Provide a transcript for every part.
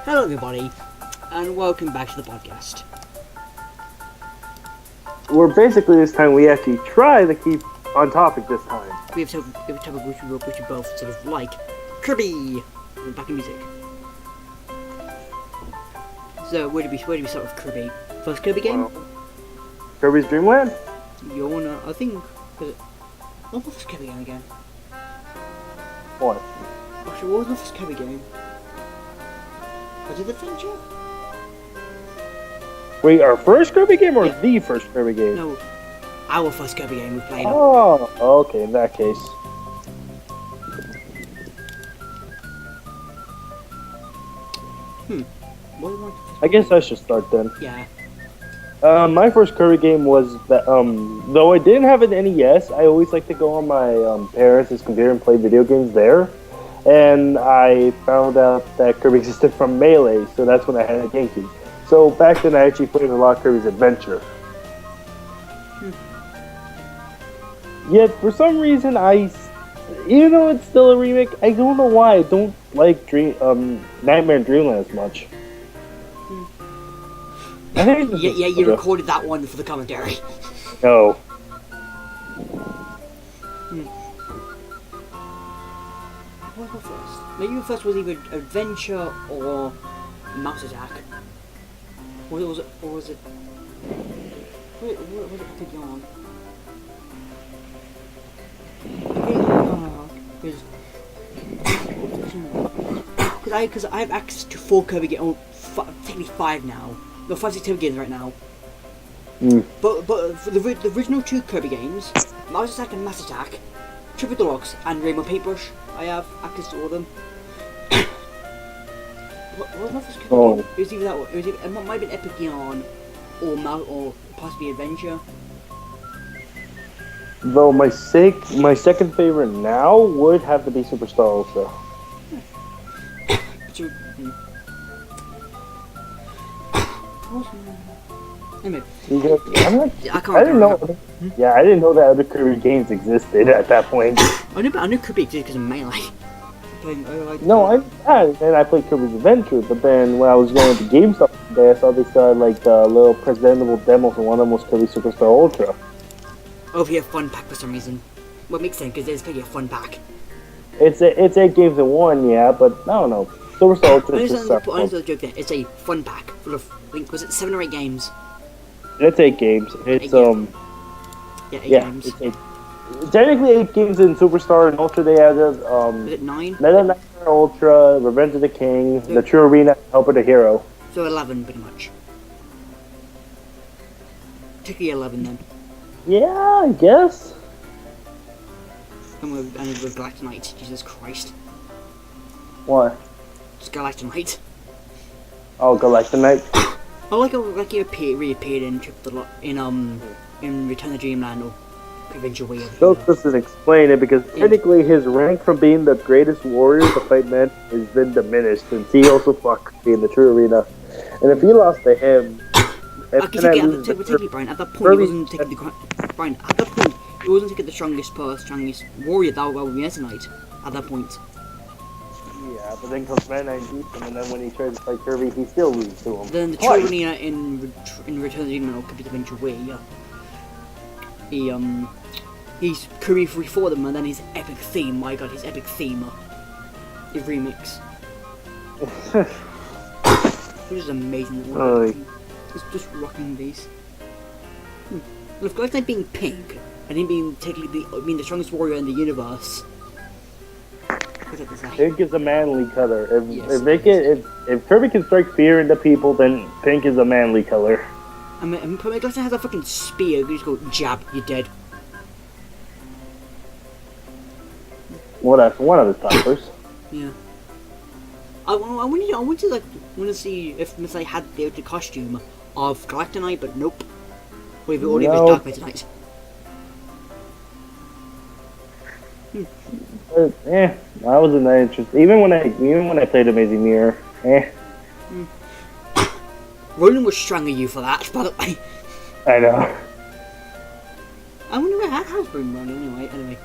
Hello everybody, and welcome back to the podcast. We're basically this time we actually try to keep on topic this time. We have a topic which we both sort of like. Kirby! Back in music. So, where do we start with Kirby? First Kirby game? Kirby's Dream Land? I think... What was the first Kirby game again? What? Actually, what was the first Kirby game? Was it Adventure? Wait, our first Kirby game or the first Kirby game? No, our first Kirby game we played. Oh, okay, in that case. What do you want? I guess I should start then. Yeah. My first Kirby game was that, though I didn't have an NES, I always like to go on my parents' computer and play video games there. And I found out that Kirby existed from Melee, so that's when I had a GameCube. So back then I actually played a lot of Kirby's Adventure. Yet for some reason even though it's still a remake, I don't know why I don't like Nightmare in Dreamland as much. I think Yeah, you recorded that one for the commentary. No. What was first? Maybe your first was either Adventure or Mouse Attack. Or was it? What was it taking on? Because I have access to 4 Kirby games, technically 5 now. No, 5, 6 Kirby games right now. But for the original 2 Kirby games, Mouse Attack and Mass Attack, Triple Deluxe and Rainbow Paintbrush, I have access to all of them. What was my first Kirby game? It was either that one. It might have been Epic Yarn or possibly Adventure. Though my second favorite now would have to be Superstar Ultra. Anyway, I didn't know. Yeah, I didn't know that other Kirby games existed at that point. I knew Kirby existed because of Melee. No, I played Kirby's Adventure, but then when I was going to GameStop today, I saw they started like the little presentable demos, and one of them was Kirby Superstar Ultra. Oh, if you have fun pack for some reason. Well, it makes sense because it's pretty a fun pack. It's 8 games in one, yeah, but I don't know. Superstar Ultra is just honestly, joke there. It's a fun pack full of, I think, was it 7 or 8 games? It's 8 games. It's 8 games. It's 8. Technically 8 games in Superstar and Ultra. They added is it 9? Meta Knight Ultra, Revenge of the King, the True Arena, Helper the Hero. So 11, pretty much. Technically 11 then. Yeah, I guess. And with Galactonite, Jesus Christ. What? Just Galactonite. Oh, Galactonite. I like how he reappeared in Return to Dreamland or Adventure Way. Those doesn't explain it because technically his rank from being the greatest warrior to fight men has been diminished since he also fought in the True Arena. And if he lost to him, Brian, at that point he wasn't taking the strongest warrior that would be Meta Knight at that point. Yeah, but then comes Meta Knight and beats him, and then when he tries to fight Kirby, he still loses to him. Then the True Arena in Return to Dreamland or Kirby Adventure Way, he's Kirby free for them, and then his epic theme. My God, his epic theme, his remix. It is amazing. It's just rocking these. Look, Galactonite being pink and him being technically the strongest warrior in the universe. Pink is a manly color. If Kirby can strike fear into people, then pink is a manly color. I mean, Galactonite has a fucking spear. You just go jab, you're dead. One of the toppers. Yeah. I want to see if Meta Knight had the costume of Galactonite, but nope. We've already been Dark Meta Knight. I wasn't that interested. Even when I played Amazing Mirror, Roland was strong at you for that, by the way. I know. I wonder how's Roland running anyway.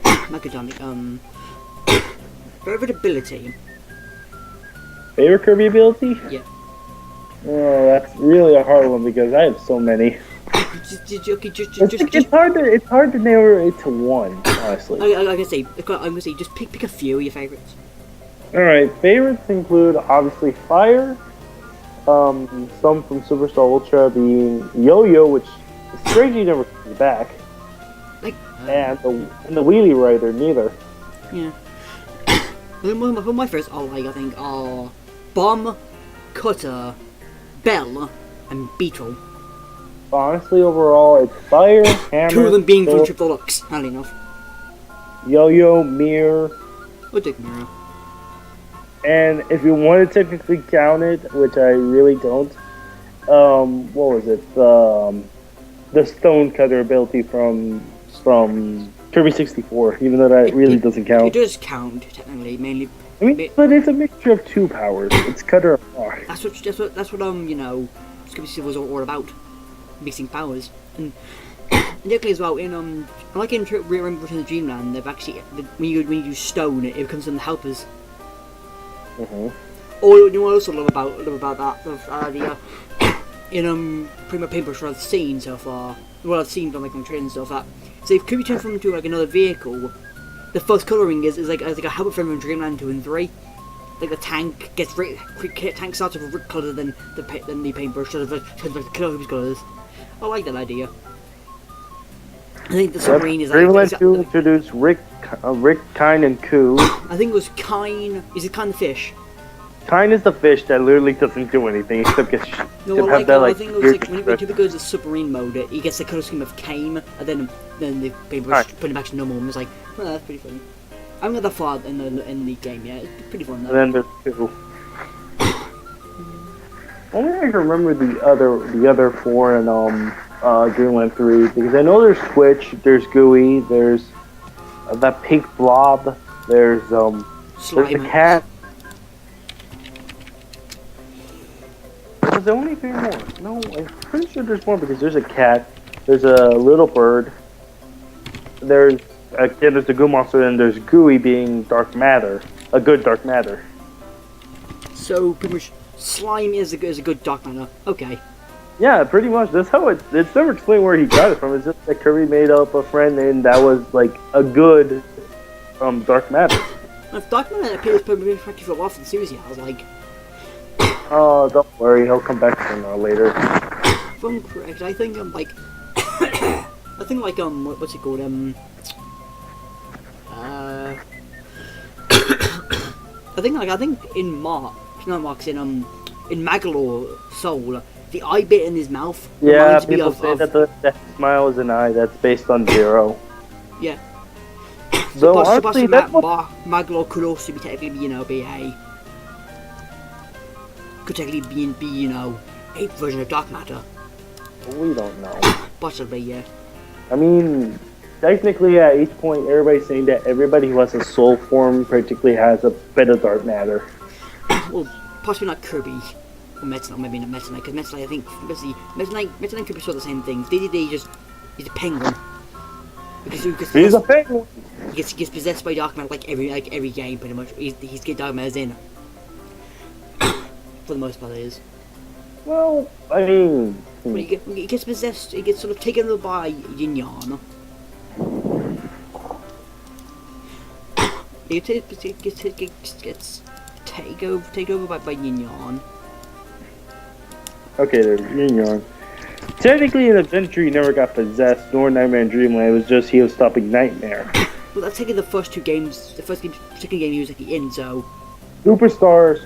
Macadamic, Reverability. Favorite Kirby ability? Yeah. Oh, that's really a hard one because I have so many. Okay, It's hard to narrow it to one, honestly. I'm gonna say, just pick a few of your favorites. All right, favorites include obviously Fire. Some from Superstar Ultra being Yo-Yo, which strangely never comes back, Like, and the Wheelie Rider neither. yeah. One of my favorites I think are Bomb, Cutter, Bell, and Beetle. Honestly, overall, it's Fire, Hammer, Two of them being from Sword, Triple Deluxe, handy enough. Yo-Yo, Mirror, Or Dick Mirror. and if you want to technically count it, which I really don't, what was it? The Stone Cutter ability from Kirby 64, even though that really doesn't count. It does count, technically, mainly. I mean, but it's a mixture of two powers. It's Cutter and Rock. That's what you know, Scooby Doo was all about. Mixing powers. And particularly as well, like in Return to Dreamland, they've actually, when you use stone, it becomes some helpers. Or you know what I also love about that, in pretty much Paintbrush what I've seen so far, what I've seen from like on training and stuff, that so if Kirby turns into like another vehicle, the first colouring is like a helper from Dreamland 2 and 3. Like the tank tank starts with a brick colour than the paintbrush sort of like the Kirby's colours. I like that idea. I think the submarine is like Dreamland 2 introduced Rick, Kine, and Koo. I think it was Kine. Is it Kine the fish? Kine is the fish that literally doesn't do anything except get. No, I think it was like when it goes to submarine mode, he gets the colour scheme of Kane, and then the paintbrush put him back to normal, and was like, well, that's pretty funny. I haven't got that far in the game yet. It's pretty fun though. And then there's Koo. Only I can remember the other four in Dreamland 3 because I know there's Twitch, there's Gooey, there's that pink blob, there's the cat. Was there only three more? No, I'm pretty sure there's more because there's a cat, there's a little bird, there's the Goo Monster, and there's Gooey being dark matter, a good dark matter. So pretty much, slime is a good dark matter. Okay. Yeah, pretty much. That's how it's never explained where he got it from. It's just that Kirby made up a friend, and that was like a good dark matter. If dark matter appears pretty for a while for the series, I was like, oh, don't worry, he'll come back sooner later. if I'm correct, I think what's it called? I think in Magalore Soul, the eye bit in his mouth reminds me of that smile is an eye that's based on Zero. Yeah. So honestly, Magalore could also be technically, could technically be a version of dark matter. We don't know. Possibly, yeah. I mean, technically at each point, everybody's saying that everybody who has a soul form particularly has a bit of dark matter. Well, possibly not Kirby. Or Meta Knight, maybe not Meta Knight, because Meta Knight, I think, Meta Knight and Kirby saw the same thing. He's a penguin. Because he's a penguin! He gets possessed by dark matter like every game, pretty much. He's get dark matter in. For the most part, it is. Well, I mean... When he gets possessed, he gets sort of taken over by Yin Yang. He gets taken over by Yin Yang. Okay, there's Yin Yang. Technically, in Adventure, he never got possessed, nor Nightmare in Dreamland. It was just he was stopping Nightmare. Well, that's taking the first two games. The second game he was in, so... Superstar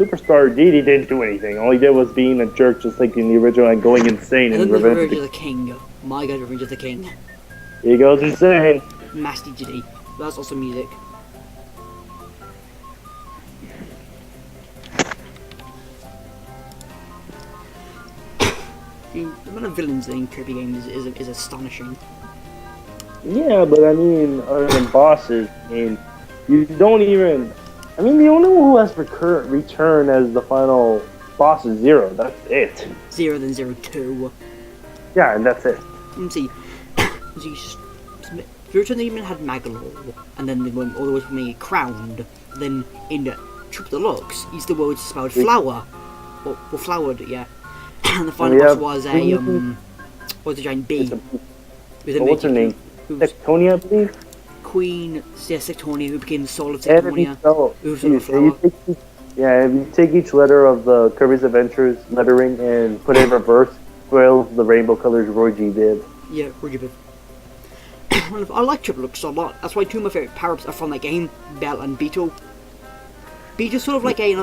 DD didn't do anything. All he did was being a jerk, just like in the original, and going insane. And then the Revenge of the King. My God, Revenge of the King. He goes insane. Nasty GD. That's also music. The amount of villains in Kirby games is astonishing. Yeah, but I mean, other than bosses, I mean, you don't even... I mean, the only one who has return as the final boss is Zero. That's it. Zero, then 02. Yeah, and that's it. Let's see. Return the Human had Magalore, and then they went all the way from being crowned. Then in Triple Deluxe, he's the world's spelled flower. Or flowered, yeah. And the final boss was was a giant bee. What's her name? Sectonia, I believe? Queen, yeah, Sectonia, who became the soul of Sectonia. If you take each letter of the Kirby's Adventures lettering and put it in reverse, well, the rainbow colors Roy G did. Yeah, Roy G did. I like Triple Deluxe a lot. That's why two of my favorite power-ups are from that game, Bell and Beetle. Beetle's sort of like a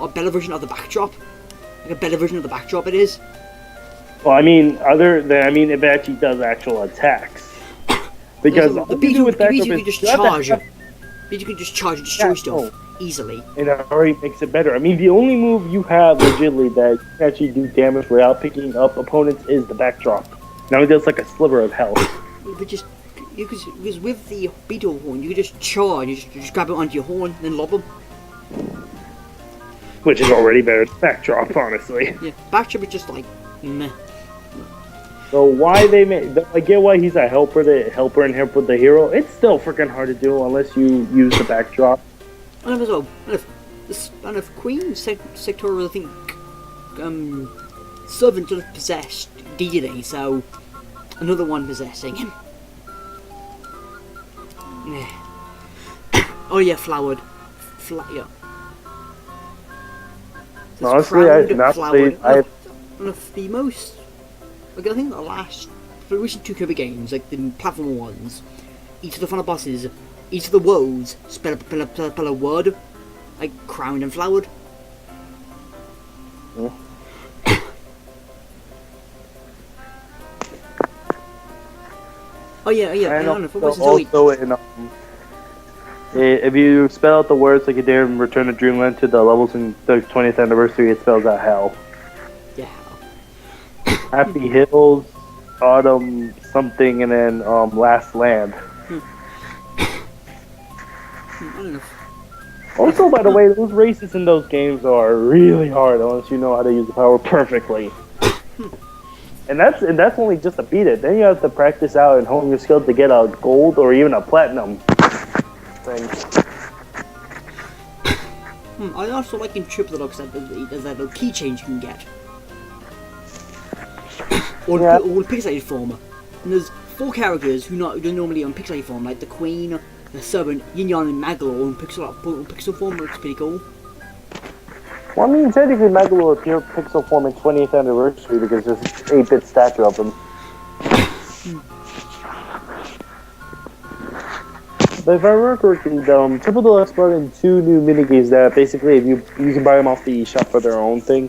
better version of the backdrop. Like a better version of the backdrop it is. Well, I mean, it actually does actual attacks. Because the Beetle can just charge. Beetle can just charge and destroy stuff easily. And it already makes it better. I mean, the only move you have legitimately that can actually do damage without picking up opponents is the backdrop. Now it does like a sliver of health. But because with the Beetle horn, you can just charge, you just grab it onto your horn, and then lob them. Which is already better than backdrop, honestly. Yeah, backdrop is just like meh. So why they made? I get why he's a helper and help with the hero. It's still freaking hard to do unless you use the backdrop. And if Queen Sector, I think, Servant sort of possessed Deity, so another one possessing him. Oh yeah, flowered. Yeah. Honestly, I do not say one of the most. Like, I think the recent two Kirby games, like the platform ones, each of the final bosses, each of the worlds spell a word, like crowned and flowered. Yeah. Oh yeah. And also if you spell out the words like you did in Return to Dreamland to the levels in the 20th anniversary, it spells out hell. Yeah. Happy Hills, Autumn, something, and then Last Land. I don't know. Also, by the way, those races in those games are really hard unless you know how to use the power perfectly. And that's only just to beat it. Then you have to practice out and hone your skill to get a gold or even a platinum thing. I also like in Triple Deluxe that there's that little keychain you can get. Or pixelated form. And there's 4 characters who are normally on pixelated form, like the Queen, the Servant, Yin Yang, and Magolor in pixel form. Looks pretty cool. Well, I mean, technically Magolor appeared pixel form in 20th anniversary because there's an 8-bit statue of him. But if I remember correctly, Triple Deluxe brought in 2 new minigames that basically you can buy them off the shop for their own thing.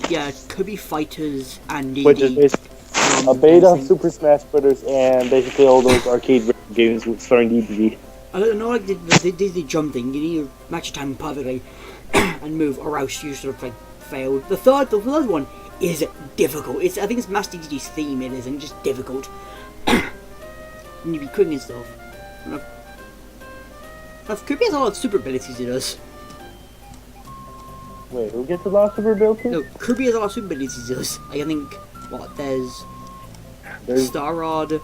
Yeah, Kirby Fighters and which is basically a beta of Super Smash Bros. And basically all those arcade games starring DDD. I don't know, like the jump thing. You need to match your time perfectly and move, or else you sort of like fail. The third one is difficult. I think it's Master DDD's theme. It is, and just difficult. And you be quick and stuff. Kirby has a lot of super abilities. It does. Wait, who gets a lot of super abilities? No, Kirby has a lot of super abilities. It does. I think there's Star Rod.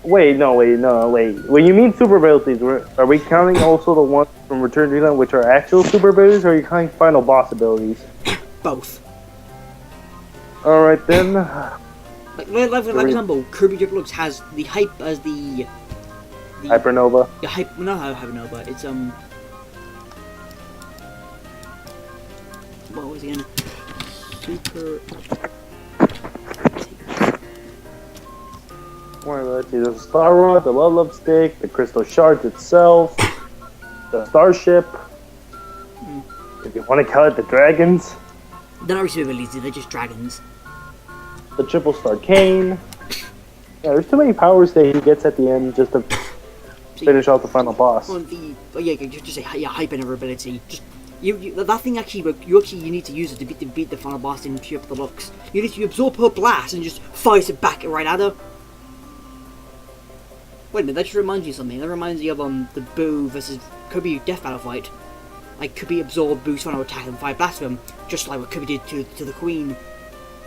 Wait. When you mean super abilities, are we counting also the ones from Return to Dreamland, which are actual super abilities, or are you counting final boss abilities? Both. Alright then. Like for example, Kirby Triple Deluxe has the hype as the Hypernova. Yeah, not Hypernova. It's what was it again? Super. Let's see. There's a Star Rod, the Level Up Stick, the Crystal Shards itself, the Starship. If you want to count it, the Dragons. They're not super abilities. They're just dragons. The Triple Star Cane. Yeah, there's too many powers that he gets at the end just to finish off the final boss. Just say hype and ability. Just that thing actually you need to use it to beat the final boss in Triple Deluxe. You need to absorb her blast and just fire it back right at her. Wait a minute, that just reminds you of something. That reminds you of the Boo versus Kirby Death Battle fight. Like Kirby absorbed Boo's final attack and fire blast him, just like what Kirby did to the Queen.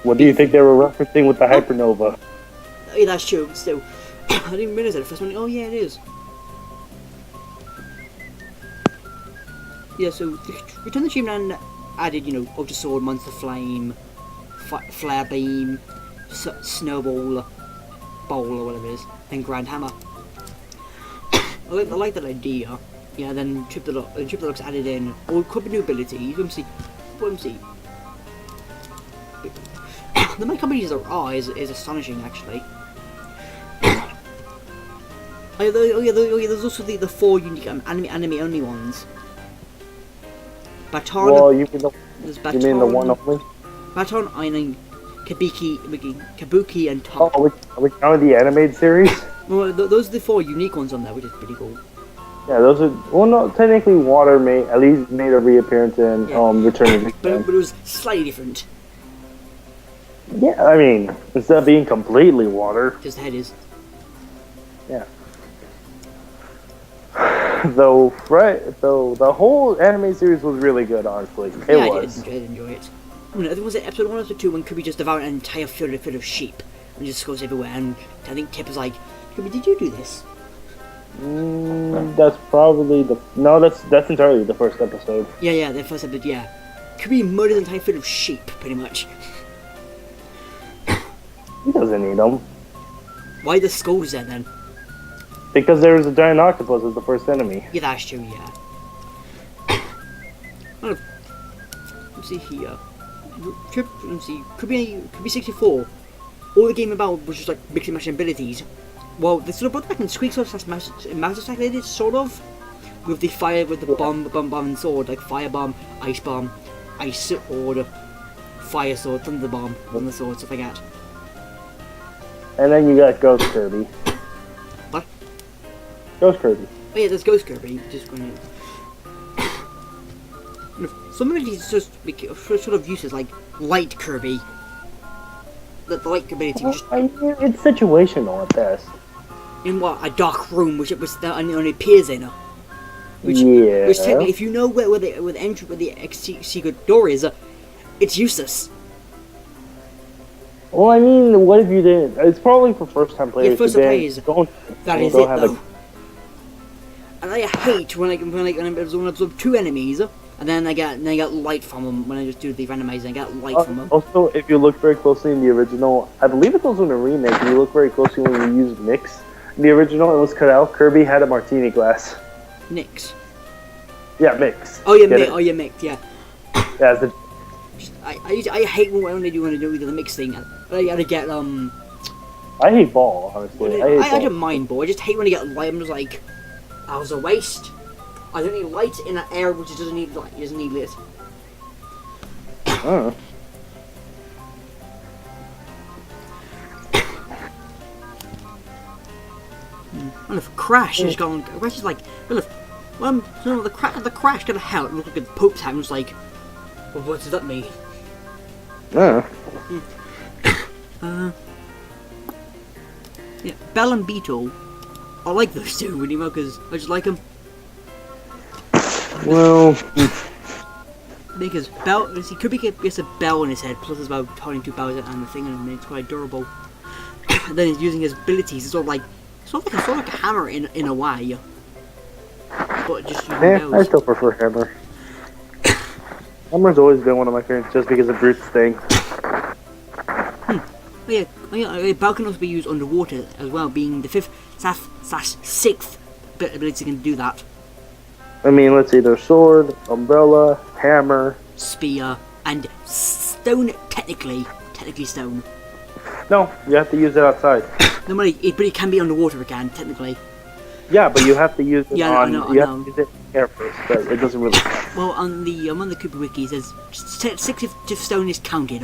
What do you think they were referencing with the Hypernova? Yeah, that's true, but still. I didn't even realize that at first. Oh yeah, it is. Yeah, so Return of the Dreamland added, Ultra Sword, Monster Flame, Flare Beam, Snowball, Bowl or whatever it is, and Grand Hammer. I like that idea. Yeah, then Trip Deluxe added in all couple new abilities. Let me see. The amount of companies there are is astonishing, actually. There's also the 4 unique anime only ones. Baton. Well, you mean the one only? Baton, Eining, Kabuki, and Top. Oh, are we counting the animated series? Well, those are the 4 unique ones on there, which is pretty cool. Yeah, those are. Well, no, technically, Water at least made a reappearance in Return of the but it was slightly different. Yeah, I mean, instead of being completely Water. Just the head is. Yeah. Though the whole anime series was really good, honestly. It was. I did enjoy it. I think it was episode 1 or episode 2 when Kirby just devoured an entire field of sheep and just goes everywhere. And I think Tip was like, "Kirby, did you do this?" That's probably that's entirely the first episode. Yeah, the first episode. Yeah, Kirby murdered an entire field of sheep, pretty much. He doesn't need them. Why the skulls there then? Because there was a giant octopus as the first enemy. Yeah, that's true, yeah. Let's see here. Let's see. Kirby 64. All the game about was just like mixing matching abilities. Well, they sort of brought back in Squeak Sword / Mouse Attack, they did, sort of. With the bomb and sword, like Fire Bomb, Ice Sword, Fire Sword, Thunder Bomb, Thunder Sword, stuff like that. And then you got Ghost Kirby. What? Ghost Kirby. Oh yeah, there's Ghost Kirby. Just going to... Some of these just sort of uses like Light Kirby. The light ability. Well, it's situational at best. In what? A dark room, which it was only appears in. Which technically, if you know where the secret door is, it's useless. Well, I mean, what if you didn't? It's probably for first-time players. Yeah, first-time players. That is it, though. And I hate when I absorb 2 enemies, and then I get light from them when I just do the randomizing. I get light from them. Also, if you look very closely in the original, I believe it's also in the remake. If you look very closely when you use Mix, in the original it was cut out. Kirby had a martini glass. Nix. Yeah, Mix. Oh yeah, Mix. Yeah. Yeah. I hate when they do the mix thing. I gotta get I hate ball, honestly. I don't mind ball. I just hate when I get light. I'm just like, that was a waste. I don't need light in an area which doesn't need light. It doesn't need lit. Well, if Crash has gone, Crash is like, the Crash got a hell. It looked like the Pope's hat. I was like, well, what does that mean? Yeah, Bell and Beetle. I like those two really well because I just like them. Well, because Bell, you see, Kirby gets a bell in his head, plus it's about holding 2 bells and the thing, and it's quite durable. And then he's using his abilities. It's sort of like a hammer in a way. But just using bells. I still prefer Hammer. Hammer's always been one of my favorites just because of Brute's thing. Bell can also be used underwater as well, being the 5th/6th ability can do that. I mean, let's see, there's Sword, Umbrella, Hammer, Spear, and Stone, technically Stone. No, you have to use it outside. No, but it can be underwater again, technically. Yeah, but you have to use it I know. have to use it in air first, but it doesn't really count. Well, on the Cooper Wiki, it says 6 if Stone is counted,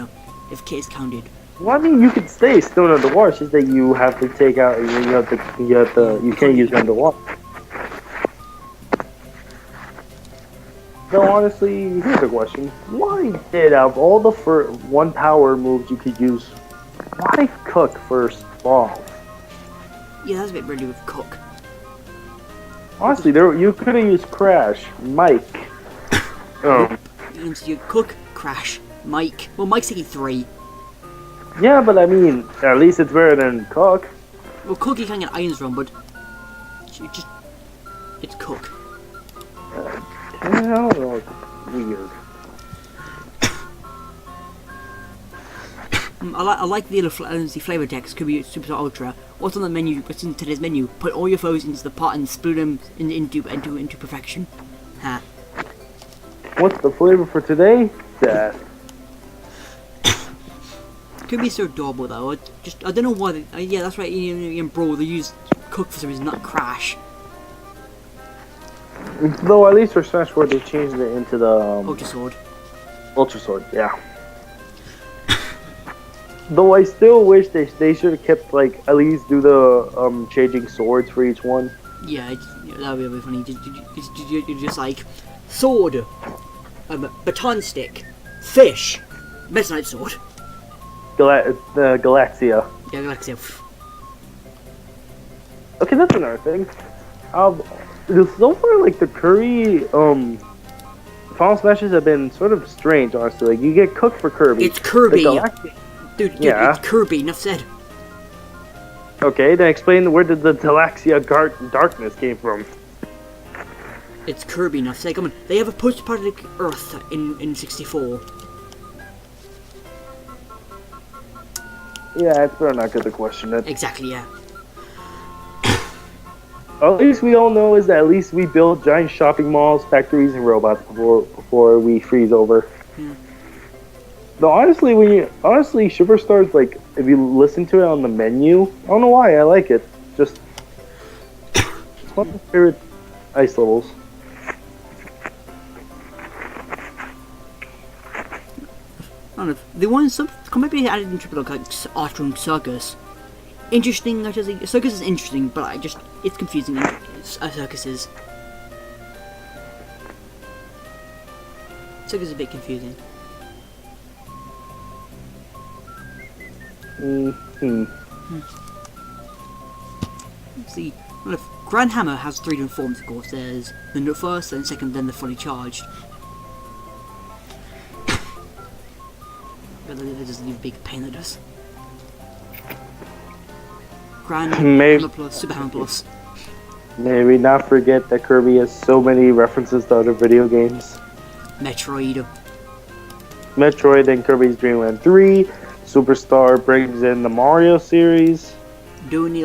if Kit is counted. Well, I mean, you can stay Stone underwater, it's just that you have to take out, you can't use it underwater. No, honestly, here's a question. Why did, out of all the 1 power moves you could use, why Cook first evolve? Yeah, that's a bit really with Cook. Honestly, you could have used Crash, Mike. You Cook, Crash, Mike. Well, Mike's taking 3. Yeah, but I mean, at least it's better than Cook. Well, Cook you can get irons from, but it's Cook. I don't know. It's weird. I like the flavor text. Could be Superstar Ultra. What's on the menu? What's in today's menu? Put all your foes into the pot and spoon them into perfection. Ha. What's the flavor for today? Death. Could be so adorable though. I don't know why. Yeah, that's right. In Brawl, they use Cook for some reason, not Crash. Though at least for Smash 4, they changed it into the Ultra Sword. Ultra Sword, yeah. Though I still wish they should have kept, like, at least do the changing swords for each one. Yeah, that would be really funny. You're just like sword, baton stick, fish, Meta Knight sword. Galaxia. Yeah, Galaxia. Okay, that's another thing. So far, like, the Kirby, Final Smashes have been sort of strange, honestly. Like, you get cooked for Kirby. It's Kirby! Dude, yeah. It's Kirby, enough said. Okay, then explain where did the Galaxia darkness came from. It's Kirby, enough said. Come on, they have a post-apocalyptic Earth in 64. Yeah, it's better not good to question it. Exactly, yeah. At least we all know is that at least we build giant shopping malls, factories, and robots before we freeze over. Yeah. Though honestly, Superstars, like, if you listen to it on the menu, I don't know why I like it. Just it's one of my favorite ice levels. I don't know. They want some. Maybe added in Triple like Archer Circus. Interesting. Circus is interesting, but it's confusing. Circuses. Circus is a bit confusing. See, well, if Grand Hammer has 3 different forms, of course. There's the first, then second, then the fully charged. But that doesn't leave a big pain, that does. Grand Hammer Plus, Super Hammer Plus. May we not forget that Kirby has so many references to other video games. Metroid and Kirby's Dream Land 3. Superstar brings in the Mario series. Do we need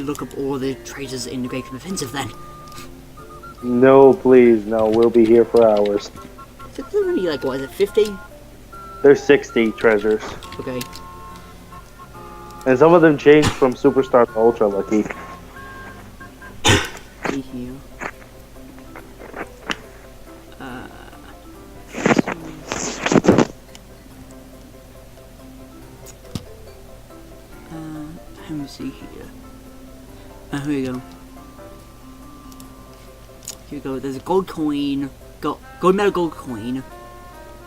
to look up all the traitors in the Great Game Offensive then? No, please, no. We'll be here for hours. So there's only like, what is it, 50? There's 60 treasures. Okay. And some of them changed from Superstar to Ultra Lucky. See here. Let me see here. Here we go. Here we go. There's a gold coin, gold medal, gold coin.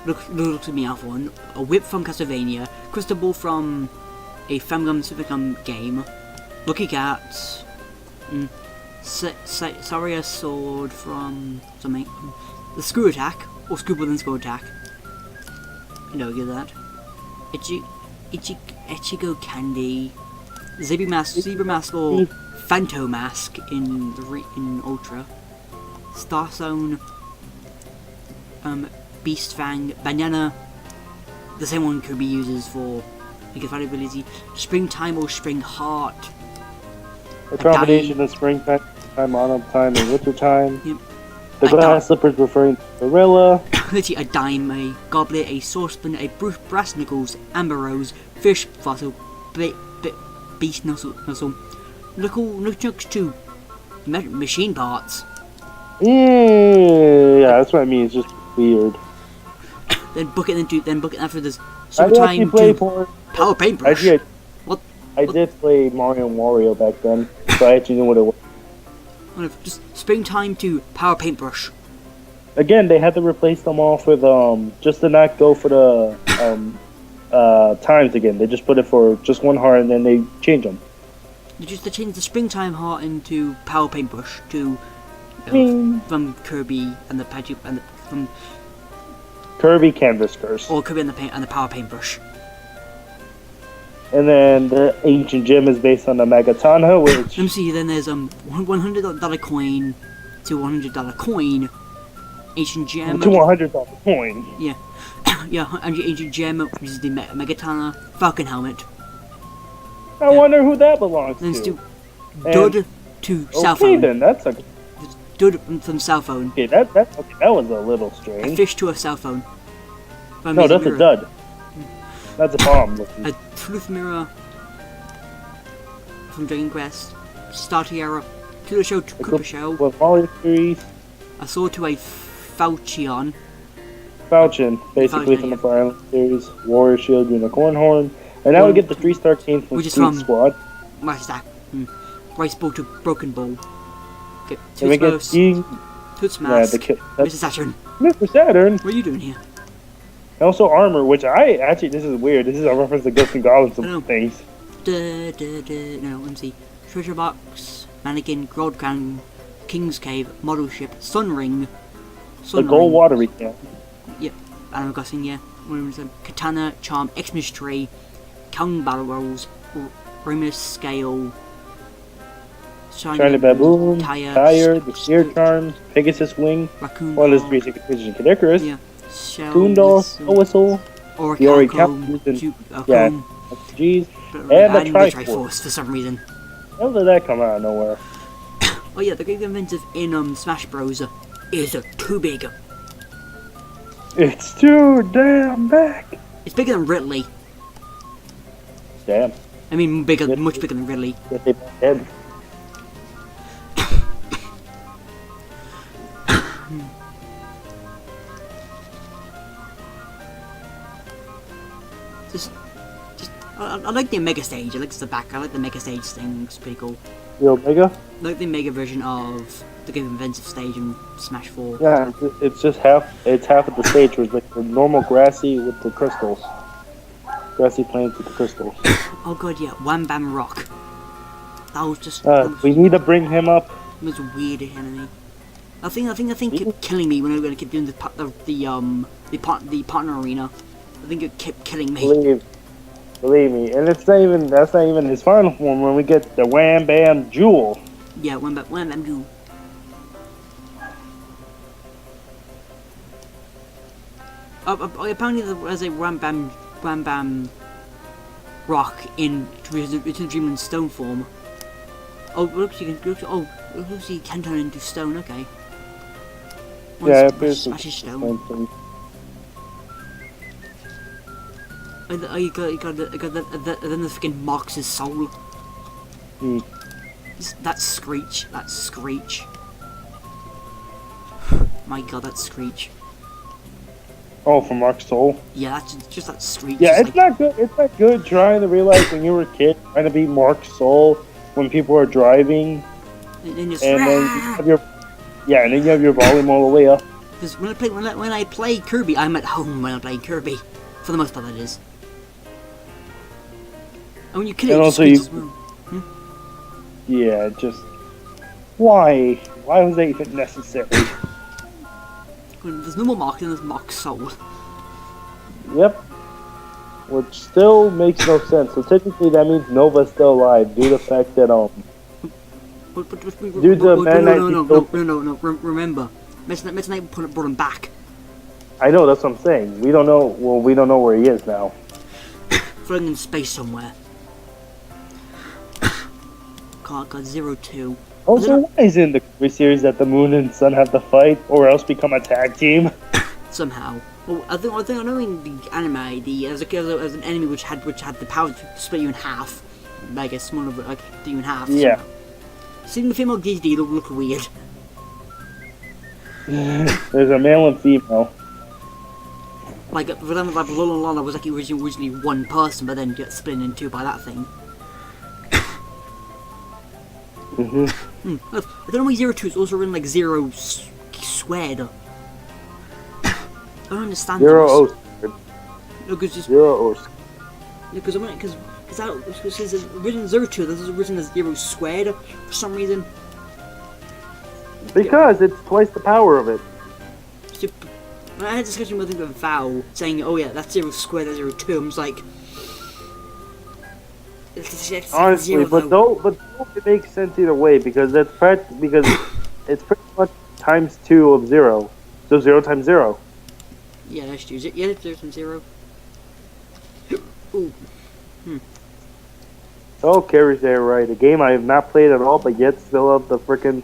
Looks to me out one. A whip from Castlevania. Crystal ball from a Famicom Super Famicom game. Lucky Cats. Saria sword from something. The screw attack or screwball and screw attack. No, get that. Ichigo candy. Zebra mask or Phantom mask in Ultra. Star Zone. Beast Fang, Banana. The same one Kirby uses for ability. Springtime or Spring Heart. A combination of springtime, autumn time, and winter time. Yep. The glass slippers referring to Gorilla. Literally a dime, a goblet, a saucepan, a brass nickels, amber rose, fish fossil, beast nuzzle, nukes to machine parts. Yeah, that's what I mean. It's just weird. Then book it after this. Time to Power Paintbrush. I did play Mario and Wario back then, so I actually knew what it was. Just springtime to Power Paintbrush. Again, they had to replace them off with just to not go for the times again. They just put it for just one heart and then they change them. They changed the springtime heart into Power Paintbrush to from Kirby and the from Kirby Canvas Curse. Or Kirby and the Power Paintbrush. And then the ancient gem is based on the Magatana, which... Let me see, then there's $100 coin to $100 coin Ancient Gem. To 100,000 coin. Yeah. Yeah, and your Ancient Gem, which is the Megatana Falcon Helmet. I wonder who that belongs Then to. Dud to cell Okay, phone. then that's a. Dud from cell phone. Okay, that was a little A strange. fish to a cell phone. No, that's a dud. That's a bomb. A Truth Mirror from Dragon Quest. Star Tiara. To the show to Cooper Shell. With Mario series. A sword to a Falchion. Falchion, basically from the Fire Island series. Warrior Shield, Unicorn Horn. And now we get the 3-star team from Sweet Squad. What's that? Rice Ball to Broken Ball. Okay, And we get Toots Mask. Mr. Saturn. Mr. Saturn. What are you doing here? And also Armor, which this is weird. This is a reference to Ghosts and Goblins and things. No, let me see. Treasure Box, Mannequin, Gold Crown, King's Cave, Model Ship, Sun Ring. The Gold Watery Camp. Yep, I'm guessing, yeah. Katana, Charm, Xmas Tree, Kung Battle Rolls, Remus Scale, Shiny Baboon, Tire, the Spear Charm, Pegasus Wing, Raccoon, one of the basic Vision Icarus, yeah. Kundal, Whistle, the Ori Captain, yeah, G's, and the Triforce for some reason. How did that come out of nowhere? Oh yeah, the great inventive in Smash Bros. Is too big. It's too damn big. It's bigger than Ridley. Damn. I mean, much bigger than Ridley. Dead. I like the Omega stage. I like the back. I like the Mega stage thing. It's pretty cool. The Omega? I like the Mega version of the Great Inventive stage in Smash 4. Yeah, it's just half. It's half of the stage was like the normal grassy with the crystals. Grassy plains with the crystals. Oh god, yeah, Wham Bam Rock. That was just. We need to bring him up. It was a weird enemy. I think kept killing me when I was gonna keep doing the partner arena. I think it kept killing me. Believe me, and that's not even his final form when we get the Wham Bam Jewel. Yeah, Wham Bam Jewel. Apparently there's a Wham Bam Rock in Dreamland Stone form. Oh, look, you can turn into stone. Okay. Yeah, smash stone. Then the freaking mocks his soul. That screech. My god, that screech. Oh, from Mark's soul? Yeah, that's just that screech. Yeah, it's not good. It's not good trying to realize when you were a kid, trying to beat Mark's soul when people are driving. And then you have your volume all the way up. Because when I play Kirby, I'm at home when I play Kirby. For the most part, that is. And when you kill it, also yeah, just why was that even necessary? When there's no more Mark, then there's Mark's soul. Yep. Which still makes no sense. So technically, that means Nova's still alive due to the fact that No. Remember, Meta Knight brought him back. I know, that's what I'm saying. We don't know. Well, we don't know where he is now. Floating in space somewhere. God, 0-2. Also, why is it in the Kirby series that the Moon and Sun have to fight, or else become a tag team? Somehow. Well, I know in the anime, there's an enemy which had the power to split you in half. I guess one of like do you in half. Yeah. Seeing the female Disney look weird. There's a male and female. Like for them, like Lola was like originally one person, but then got split in two by that thing. I don't know why 0-2 is also written like 0 squared. I don't understand. 0 No, because just 0 because it's written 0-2. This is written as 0 squared for some reason. Because it's twice the power of it. When I had a discussion with Val saying, "Oh yeah, that's 0 squared, that's 0-2." I'm just like, honestly, but it makes sense either way because it's pretty much times 2 of 0. So 0 times 0. Yeah, let's use it. Yeah, 0 times 0. Ooh. Oh, Carrie's there, right? A game I have not played at all, but yet still love the frickin'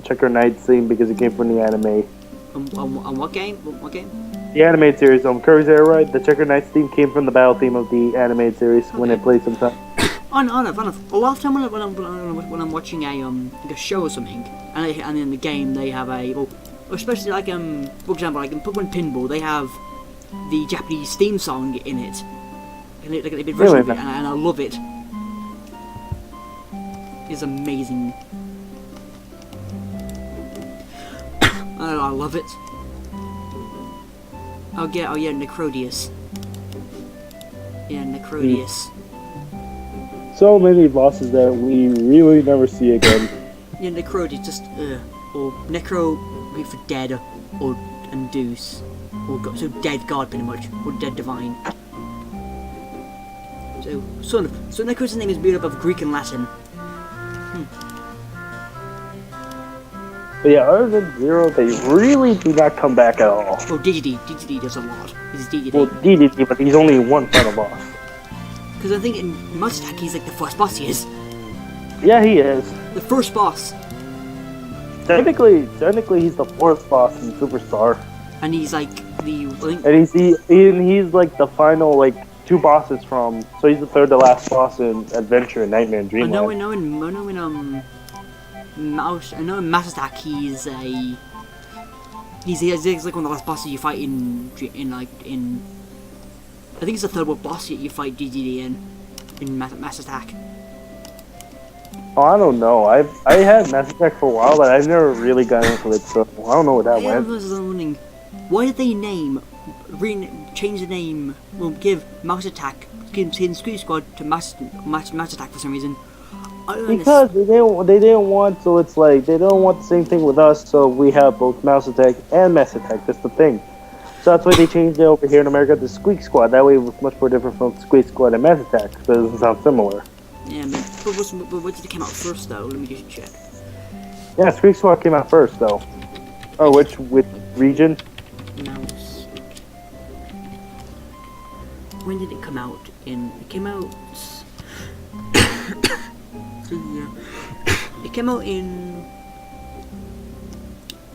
Checker Knights theme because it came from the anime. On what game? What game? The animated series, Curry's Air Ride, the Checker Knights theme came from the battle theme of the animated series when it played sometimes. I know. A lot of time when I'm watching like a show or something, and in the game they have especially like for example, like in Pokemon Pinball, they have the Japanese theme song in it, and like a bit version of it, and I love it. It's amazing. I love it. Oh yeah, Necrodius. Yeah, Necrodius. So many bosses that we really never see again. Yeah, Necrodius, just or Necro for dead, or and Deuce, or so dead god pretty much, or dead divine. So Necrodius' name is made up of Greek and Latin. But yeah, other than 0, they really do not come back at all. Oh, DGD does a lot. This is DGD. Well, DDD, but he's only one final boss. Because I think in Mustang he's like the first boss he is. Yeah, he is. The first boss. Technically, he's the 4th boss in Superstar. And he's like And he's like the final, like, 2 bosses from... So he's the 3rd to last boss in Adventure and Nightmare and Dreamland. I know in Mass Attack he's like one of the last bosses you fight in I think it's the 3rd world boss you fight DDD in Mass Attack. Oh, I don't know. I had Mass Effect for a while, but I've never really gotten into it, so I don't know what that I went. was wondering, why did they change the name? Well, give Mass Attack, give Squeak Squad to Mass Attack for some reason. Because they didn't want, so it's like they don't want the same thing with us, so we have both Mouse Attack and Mass Attack. That's the thing. So that's why they changed it over here in America to Squeak Squad. That way it was much more different from Squeak Squad and Mass Attack, so it doesn't sound similar. Yeah, but what did it come out first though? Let me just check. Yeah, Squeak Squad came out first though. Oh, which region? Mouse. When did it come out? It came out. It came out in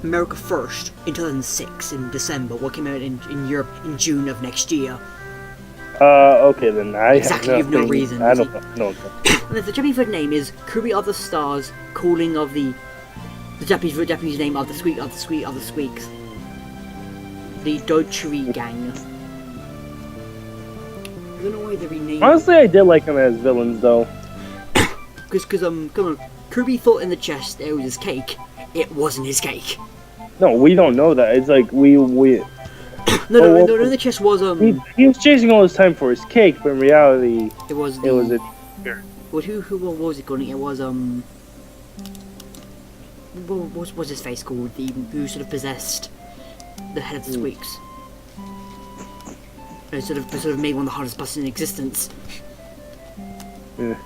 America first in 2006 in December. What came out in Europe in June of next year. Okay then. Exactly, you've no reason. I don't know. And the Japanese word name is Kirby of the Stars, calling of the Japanese name of the Squeaks. The Dochiri Gang. I don't know why they renamed. Honestly, I did like them as villains though. Because come on, Kirby thought in the chest it was his cake. It wasn't his cake. No, we don't know that. It's like we. No, the chest was He was chasing all this time for his cake, but in reality, it was a. What was it called? It was what was his face called? The who sort of possessed the head of the Squeaks. It sort of made one of the hardest bosses in existence. Yeah.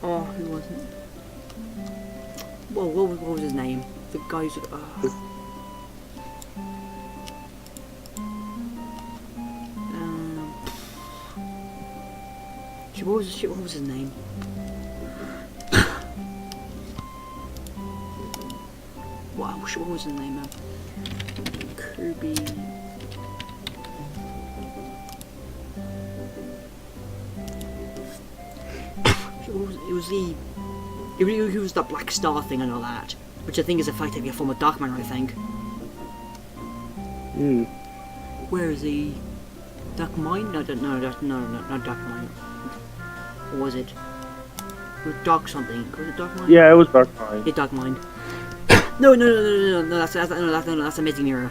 Oh, who was it? Well, what was his name? The guy who what was his name? Wow, what was his name, man? Kirby. It was that Black Star thing and all that, which I think is effectively a form of Darkman, I think. Where is he? Darkmine? No, not Darkmine. Or was it? It was Dark something. Was it Darkmine? Yeah, it was Darkmine. Yeah, Darkmine. No, that's Amazing Mirror.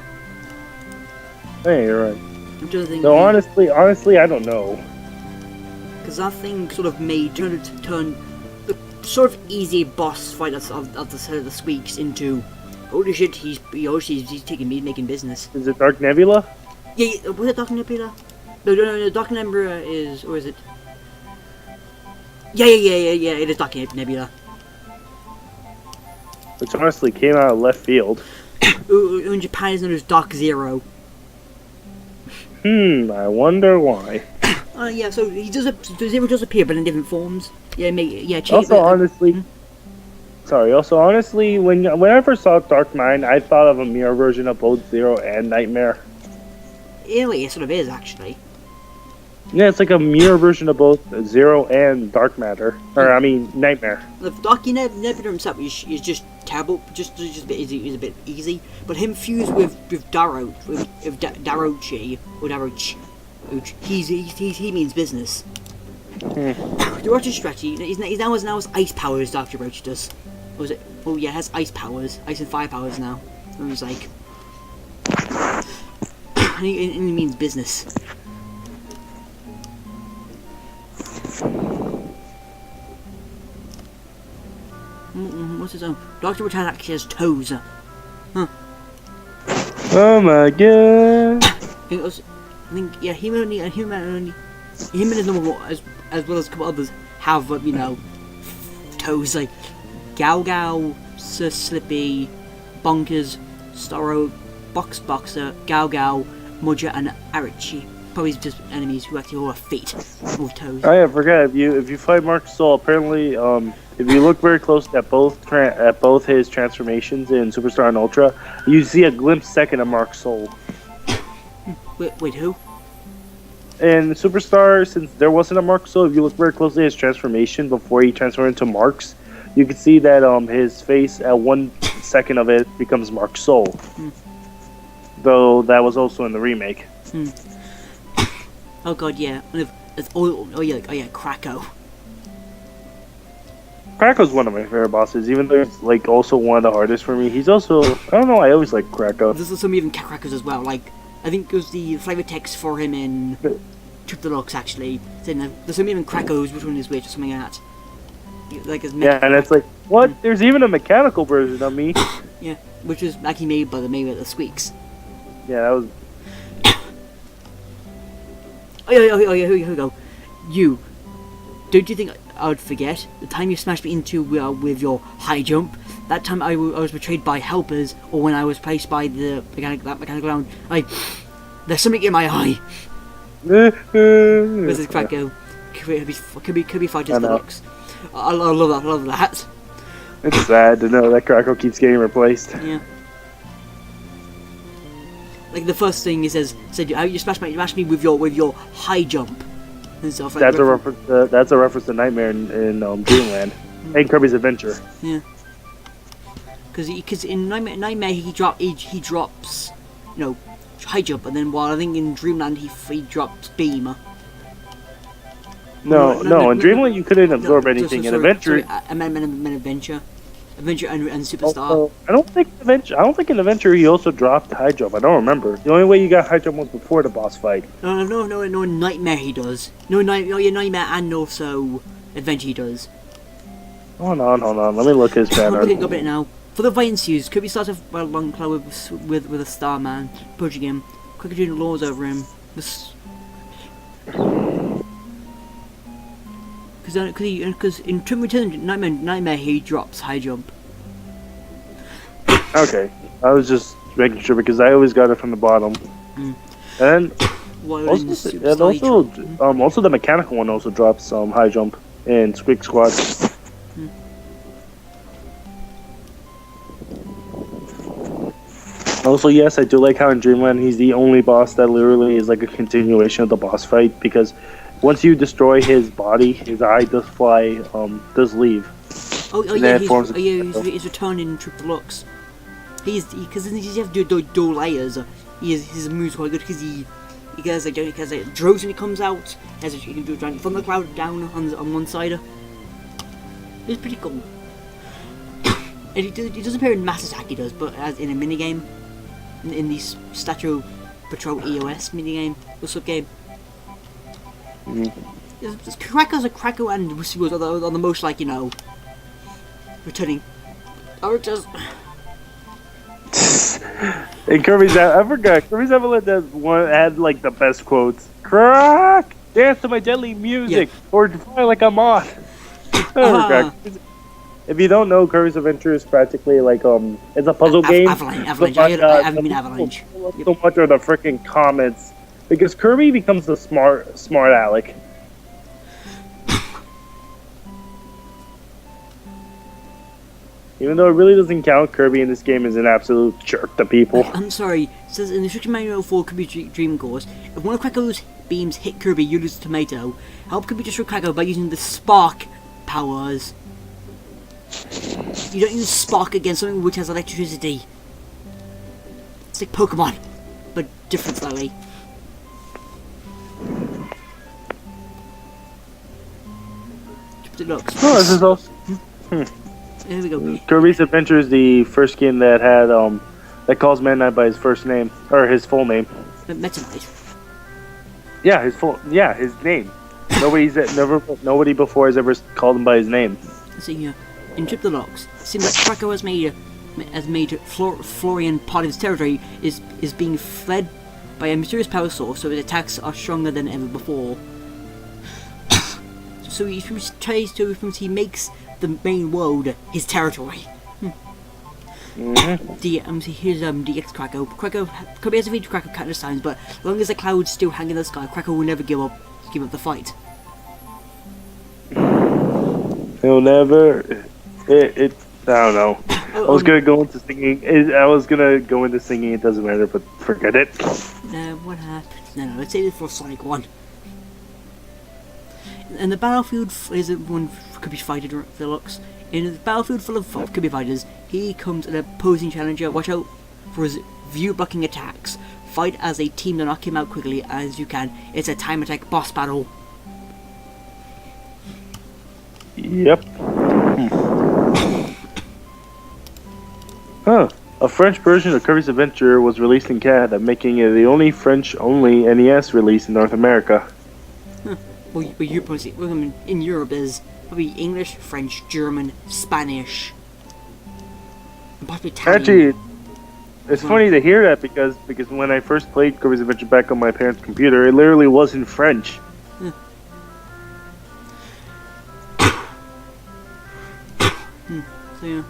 Hey, you're right. I'm trying to think. No, honestly, I don't know. Because that thing sort of turned the sort of easy boss fight of the Squeaks into, holy shit, he's making business. Is it Dark Nebula? Yeah, was it Dark Nebula? No, Dark Nebula is, or is it? Yeah, it is Dark Nebula. Which honestly came out of left field. who in Japan is known as Dark Zero. I wonder why. Yeah, so the Zero does appear, but in different forms. Yeah, Also, honestly, when I first saw Dark Mind, I thought of a mirror version of both Zero and Nightmare. It sort of is, actually. Yeah, it's like a mirror version of both Zero and Dark Matter. Nightmare. The Dark Nebula himself is just terrible, just a bit easy. He's a bit easy, but him fused with Darochi or Daroch, he means business. The Roger's strategy he's now has ice powers. Dark Darochi does. Or was it? Oh yeah, it has ice powers, ice and fire powers now. And he's like, and he means business. What's his own? Dr. Rotan actually has toes. Huh. Oh my god. Him and his normal, as well as a couple others, have, toes like Gao, Sir Slippy, Bonkers, Starro, Boxer, Gao, Moja, and Arachi. Probably just enemies who actually all have feet with toes. Oh yeah, I forgot. If you fight Mark Soul, apparently, if you look very close at both his transformations in Superstar and Ultra, you see a glimpse second of Mark Soul. Wait, who? In Superstar, since there wasn't a Mark Soul, if you look very closely at his transformation before he transformed into Marks, you can see that his face at 1 second of it becomes Mark Soul. Though that was also in the remake. Oh god, yeah. Krakow. Krakow's one of my favorite bosses, even though he's like also one of the hardest for me. He's also, I don't know, I always like Krakow. There's some even Krakow's as well. Like, I think it was the flavor text for him in Trip Deluxe actually. There's some even Krakow's, which one is which or something like that. Like and it's like, what? There's even a mechanical version of me. Yeah, which was actually made by the Squeaks. Yeah, that was. Oh yeah, here we go. You. Don't you think I would forget the time you smashed me into with your high jump? That time I was betrayed by helpers, or when I was placed by the mechanical ground. There's something in my eye. This is Krakow. Could be Fighters Deluxe. I love that. It's sad to know that Krakow keeps getting replaced. Yeah. Like the first thing he said you smashed me with your high jump. And stuff, like that's a reference to Nightmare in Dreamland and Kirby's Adventure. Yeah. Because in Nightmare he drops, high jump, and then while I think in Dreamland he drops beam. No. In Dreamland you couldn't absorb anything. In Adventure, I meant Adventure and Superstar. I don't think in Adventure he also dropped high jump. I don't remember. The only way you got high jump was before the boss fight. No. In Nightmare he does. Nightmare and also Adventure he does. Hold on. Let me look his banner. I'm looking up it now. For the fight ensues, Kirby starts off by a long cloud with a Starman approaching him, quickly doing laws over him. Because in Return Nightmare he drops high jump. Okay, I was just making sure because I always got it from the bottom. And also the mechanical one also drops high jump in Squeak Squad. Also, yes, I do like how in Dreamland he's the only boss that literally is like a continuation of the boss fight, because once you destroy his body, his eye does fly, does leave. He's returned in Trip Deluxe. Because he has to do dual layers. His moves quite good because he has drones when he comes out. He can do it from the cloud down on one side. It's pretty cool. And he does appear in Mass Attack, he does, but as in a minigame. In the Statue Patrol EOS minigame, or sub-game. Krakow's a Krakow and Wussiwas are the most, returning characters. And Kirby's, I forgot, Kirby's Evelyn had, the best quotes. Crack! Dance to my deadly music! Yeah. Or fly like a moth! if you don't know, Kirby's Adventure is practically like it's a puzzle game. Avalanche. But, I mean Avalanche. So much are the freaking comments because Kirby becomes the smart aleck. Even though it really doesn't count, Kirby in this game is an absolute jerk to people. I'm sorry. It says in the Instruction Manual for Kirby Dream Course, if one of Cracko's beams hit Kirby, you lose a tomato. Help Kirby destroy Cracko by using the spark powers. You don't use spark against something which has electricity. It's like Pokemon, but different slightly. It looks. Oh, this is also. Here we go. Kirby's Adventure is the first game that had that calls Meta Knight by his first name or his full name. Meta Knight. Yeah, his name. Nobody before has ever called him by his name. Let's see here. In Trip the Locks, it seems like Cracko has made Florian part of his territory is being fled by a mysterious power source, so his attacks are stronger than ever before. So he tries to he makes the main world his territory. Here's DX Cracko. Kirby has defeated Cracko countless times, but as long as the clouds still hang in the sky, Cracko will never give up the fight. He'll never. I don't know. I was gonna go into singing. It doesn't matter, but forget it. What happened? No, let's save it for Sonic 1. And the battlefield is one Kirby Fighter Deluxe. In a battlefield full of Kirby fighters, he comes an opposing challenger. Watch out for his view-blocking attacks. Fight as a team to knock him out quickly as you can. It's a time attack boss battle. Yep. A French version of Kirby's Adventure was released in Canada, making it the only French-only NES release in North America. Well, in Europe is probably English, French, German, Spanish, and possibly Italian. Actually, it's funny to hear that because when I first played Kirby's Adventure back on my parents' computer, it literally was in French. So yeah.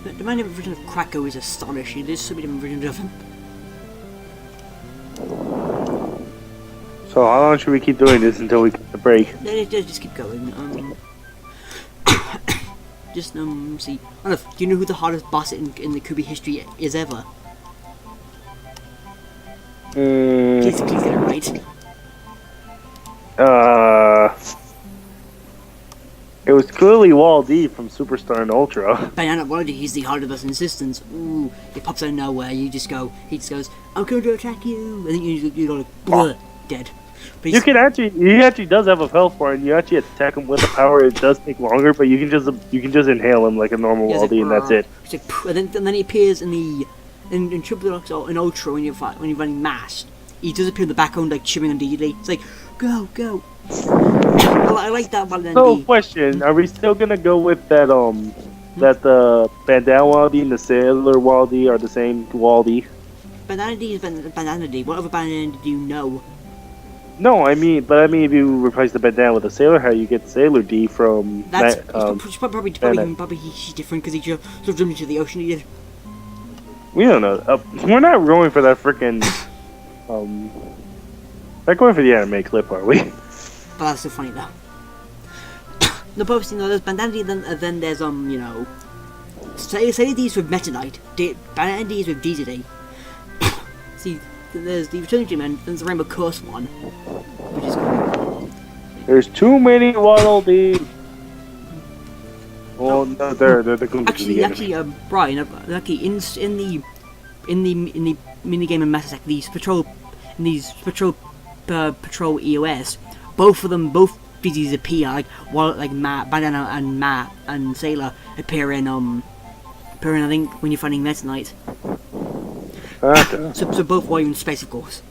The amount of version of Cracko is astonishing. There's so many different versions of him. So how long should we keep doing this until we get the break? Just keep going. See. I don't know, do you know who the hardest boss in the Kirby history is ever? Please get it right. It was clearly Wall D from Superstar and Ultra. Banana Wallaby, he's the hardest insistence. Ooh, he pops out of nowhere. He just goes, I'm going to attack you, and then you go like, dead. But he actually does have a health bar, and you actually attack him with the power. It does take longer, but you can just inhale him like a normal Wall D, and that's it. Like, and then he appears in Triple Deluxe or in Ultra when you're running masked. He does appear in the background like cheering on Deedly. It's like, go. I like that one. So, question: are we still gonna go with that? That the Bandana Waldy and the Sailor Waldy are the same Waldy? Banana D is Banana D. What other Banana D do you know? No, I mean if you replace the bandana with a sailor hat, you get Sailor D from. That's probably he's different because he just sort of jumped into the ocean. He did. We don't know. We're not going for that freaking. Not going for the anime clip, are we? But that's so funny though. No, but obviously, there's Bandana D, then there's say these with Meta Knight, Bandana D is with DZD. See, there's the Returning Dream, and there's the Rainbow Curse one, which is cool. There's too many Waddle Dee. Well, no, they're going to be actually, Bryan, in the minigame of Mass Attack, Patrol EOS, both DZs appear, like Matt, Banana and Matt and Sailor appear in I think when you're finding Meta Knight. So both while you're in space, of course.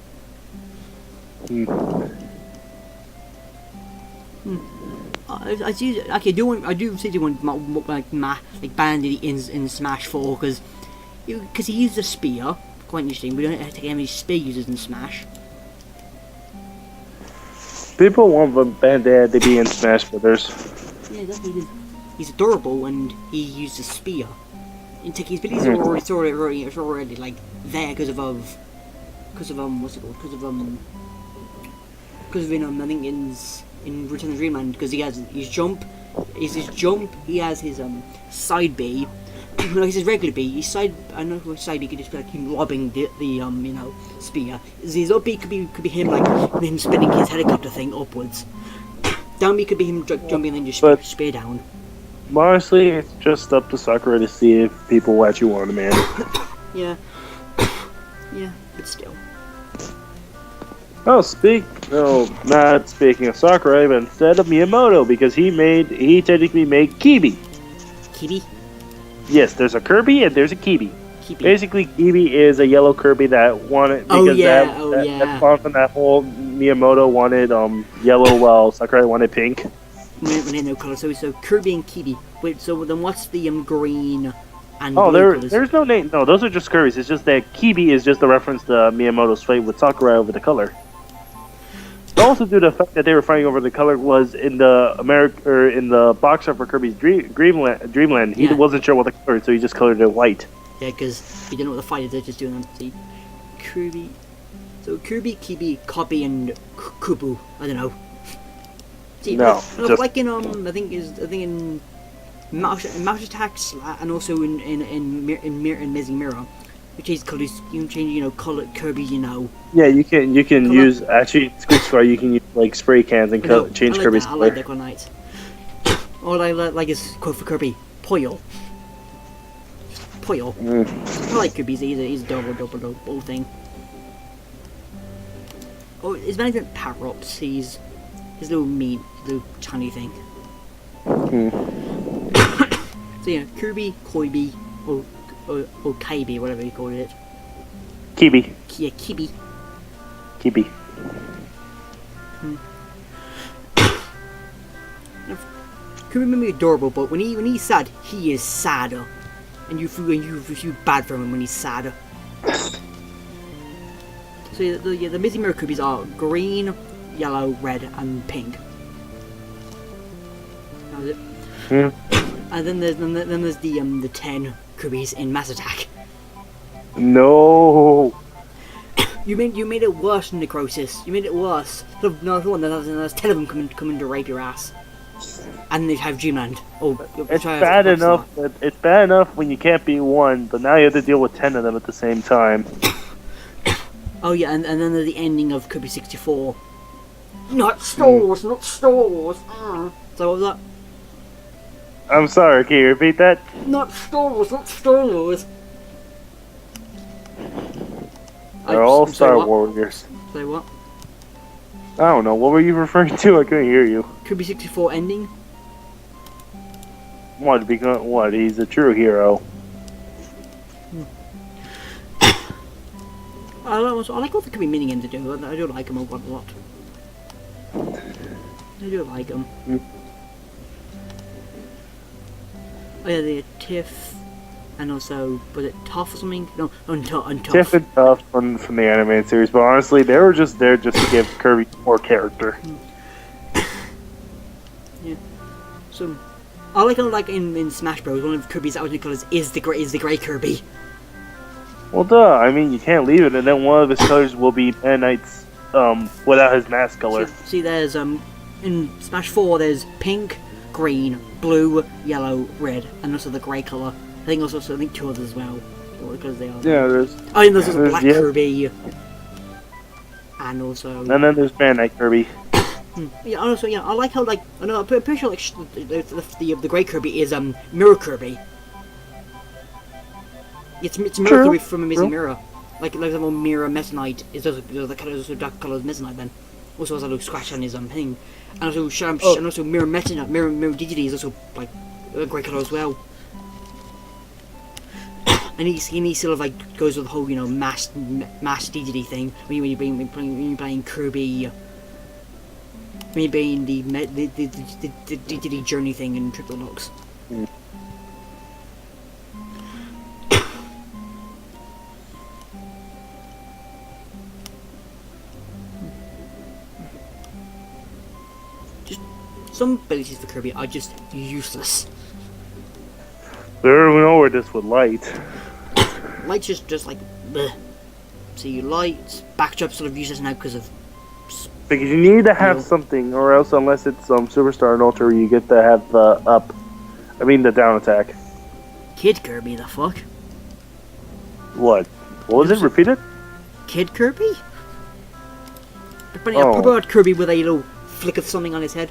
I do see want like Bandy in Smash 4 because he used a spear, quite interesting. We don't have to get any spear users in Smash. People want the Bandad to be in Smash Brothers. Yeah, definitely. He's adorable and he uses spear. In his abilities are already like there because of what's it called? Because of I think in Return of Dreamland, because he has his jump, he has his side B. No, he's his regular B. His side, I know which side he could just be like him lobbing the spear. His up B could be him like him spinning his helicopter thing upwards. Down B could be him jumping and then just spear down. Honestly, it's just up to Sakura to see if people actually want him, man. Yeah, but still. Oh, not speaking of Sakurai, but instead of Miyamoto, because he technically made Kibi. Kibi? Yes, there's a Kirby and there's a Kibi. Kibi. Basically, Kibi is a yellow Kirby that wanted because that spawned from that whole Miyamoto wanted yellow while Sakurai wanted pink. We had no color, so Kirby and Kibi. Wait, so then what's the green and blue colors? There's no name. No, those are just Kirby's. It's just that Kibi is just a reference to Miyamoto's fight with Sakurai over the color. Also, due to the fact that they were fighting over the color was in the box art for Kirby's Dreamland. He wasn't sure what the color, so he just colored it white. Yeah, because he didn't know what the fight is. They're just doing them. See, Kirby. So Kirby, Kibi, Copy, and Kubu. I don't know. See, like in I think in Mouse Attacks and also in Missing Mirror, which is colors. You can change, color Kirby. Yeah, you can use actually Squid Squad. You can use like spray cans and change Kirby's color. I like that one night. All I like is quote for Kirby, Poyo. I like Kirby. He's a double thing. Oh, his management power-ups. He's his little tiny thing. So yeah, Kirby, Koibi, or Kaibi, whatever you call it. Kibi. Yeah, Kibi. Kibi. Kirby may be adorable, but when he's sad, he is sadder, and you feel bad for him when he's sad. So the Missing Mirror Kirby's are green, yellow, red, and pink. That was it. And then there's the 10 Kirby's in Mass Attack. No. You made it worse than Necrosis. You made it worse. There's 10 of them coming to rape your ass. And they have Dreamland. It's bad enough. It's bad enough when you can't beat one, but now you have to deal with 10 of them at the same time. Oh yeah, and then there's the ending of Kirby 64. Not stores, not stores. So what was that? I'm sorry, can you repeat that? Not stores, not stores. They're all Star Warriors. Say what? I don't know. What were you referring to? I couldn't hear you. Kirby 64 ending. What? Because what? He's a true hero. I like what the Kirby mini games do. I do like them a lot. I do like them. Oh yeah, the Tiff, and also was it Tough or something? No, Untough. Tiff and Tough from the anime series, but honestly, they were just there just to give Kirby more character. Yeah. So I like in Smash Bros. One of Kirby's alternate colors is the gray Kirby. Well, duh. I mean, you can't leave it, and then one of his colors will be Meta Knight's without his mask color. See, there's in Smash 4 there's pink, green, blue, yellow, red, and also the grey colour. I think two others as well, because they are. Yeah, there's. Oh, and there's also black Kirby, and also. And then there's Meta Knight Kirby. Yeah, also I like how I'm pretty sure the grey Kirby is Mirror Kirby. It's Mirror Kirby from Amazing Mirror. Like the Mirror Meta Knight is also dark colour as Meta Knight then. Also has a little scratch on his thing. And also Mirror Meta Knight, Mirror Digity is also like a grey colour as well. And he sort of like goes with the whole mass Digity thing when you're playing Kirby. When you're playing the Digity Journey thing in Triple Locks. some abilities for Kirby are just useless. There we know where this with light. Light's just like, bleh. See, light, backdrop's sort of useless now because of... Because you need to have something, or else unless it's Superstar and Ultra, you get to have the the down attack. Kid Kirby, the fuck? What? What was it? Repeat it? Kid Kirby? But yeah, probably had Kirby with a little flick of something on his head.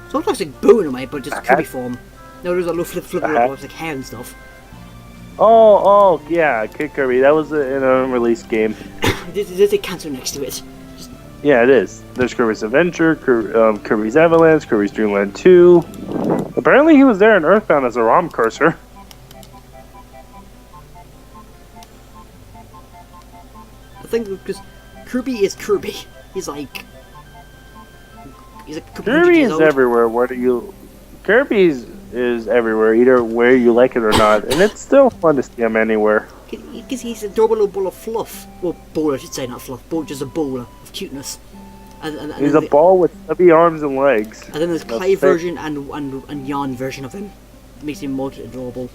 So it looks like Boo in a way, but just Kirby form. No, there's a little flip of like hair and stuff. Oh, yeah, Kid Kirby. That was in an unreleased game. There's a cancer next to it. Yeah, it is. There's Kirby's Adventure, Kirby's Avalanche, Kirby's Dream Land 2. Apparently he was there in Earthbound as a ROM cursor. I think because Kirby is Kirby. He's like Kirby is everywhere. Kirby's is everywhere, either where you like it or not, and it's still fun to see him anywhere. Because he's a adorable little ball of fluff. Well, ball I should say, not fluff. Ball, just a ball of cuteness. And he's a ball with stubby arms and legs. And then there's Clay version and Yarn version of him. It makes him more adorable.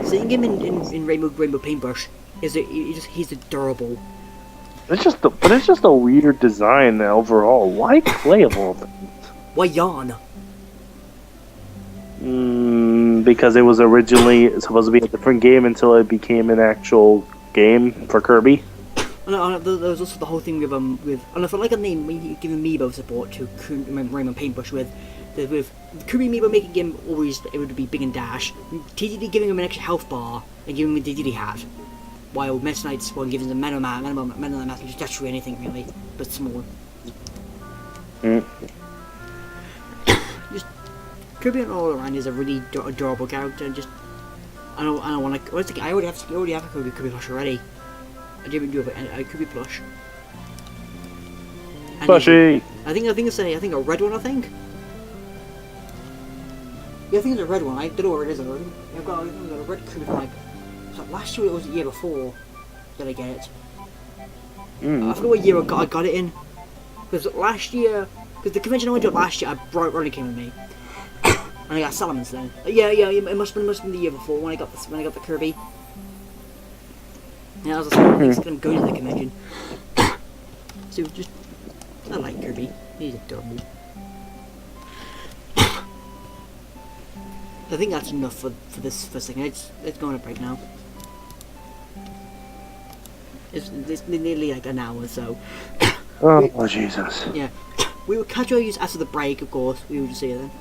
Seeing him in Rainbow Paintbrush he's adorable. It's just a weird design overall. Why Clay of all things? Why Yarn? Because it was originally supposed to be a different game until it became an actual game for Kirby. And there was also the whole thing with and I feel like a name when you give Amiibo support to Rainbow Paintbrush with Kirby Amiibo making him always it would be Big and Dash, TDD giving him an extra health bar and giving him a DDD hat, while Meta Knight's one giving him a Meta Mask, which is actually anything really, but small. Just Kirby and all around is a really adorable character, and just I don't want to. I already have a Kirby plush already. I didn't do a Kirby plush. And Plushy. I think a red one. I think. Yeah, I think it's a red one. I don't know where it is. I've got a red Kirby from like last year. It was the year before. Did I get it? I forgot what year I got it in. Because last year, the convention I went to last year, Bryan came with me. And I got Salamence then. Yeah, it must have been the year before when I got the Kirby. Yeah, I was just gonna go to the convention. So just I like Kirby. He's adorable. I think that's enough for this first thing. Let's go on a break now. It's nearly like an hour, so. Oh Jesus. Yeah, we will catch you after the break, of course. We will just see you then.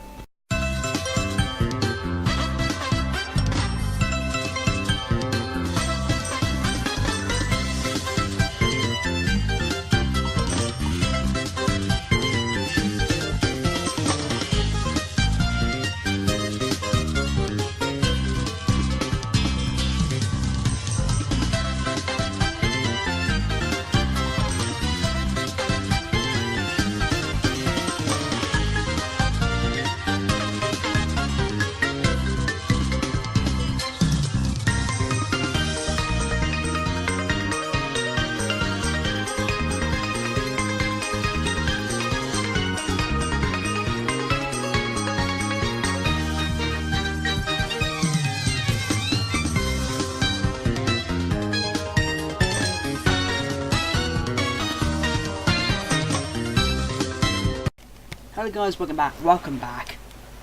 Hello guys, welcome back.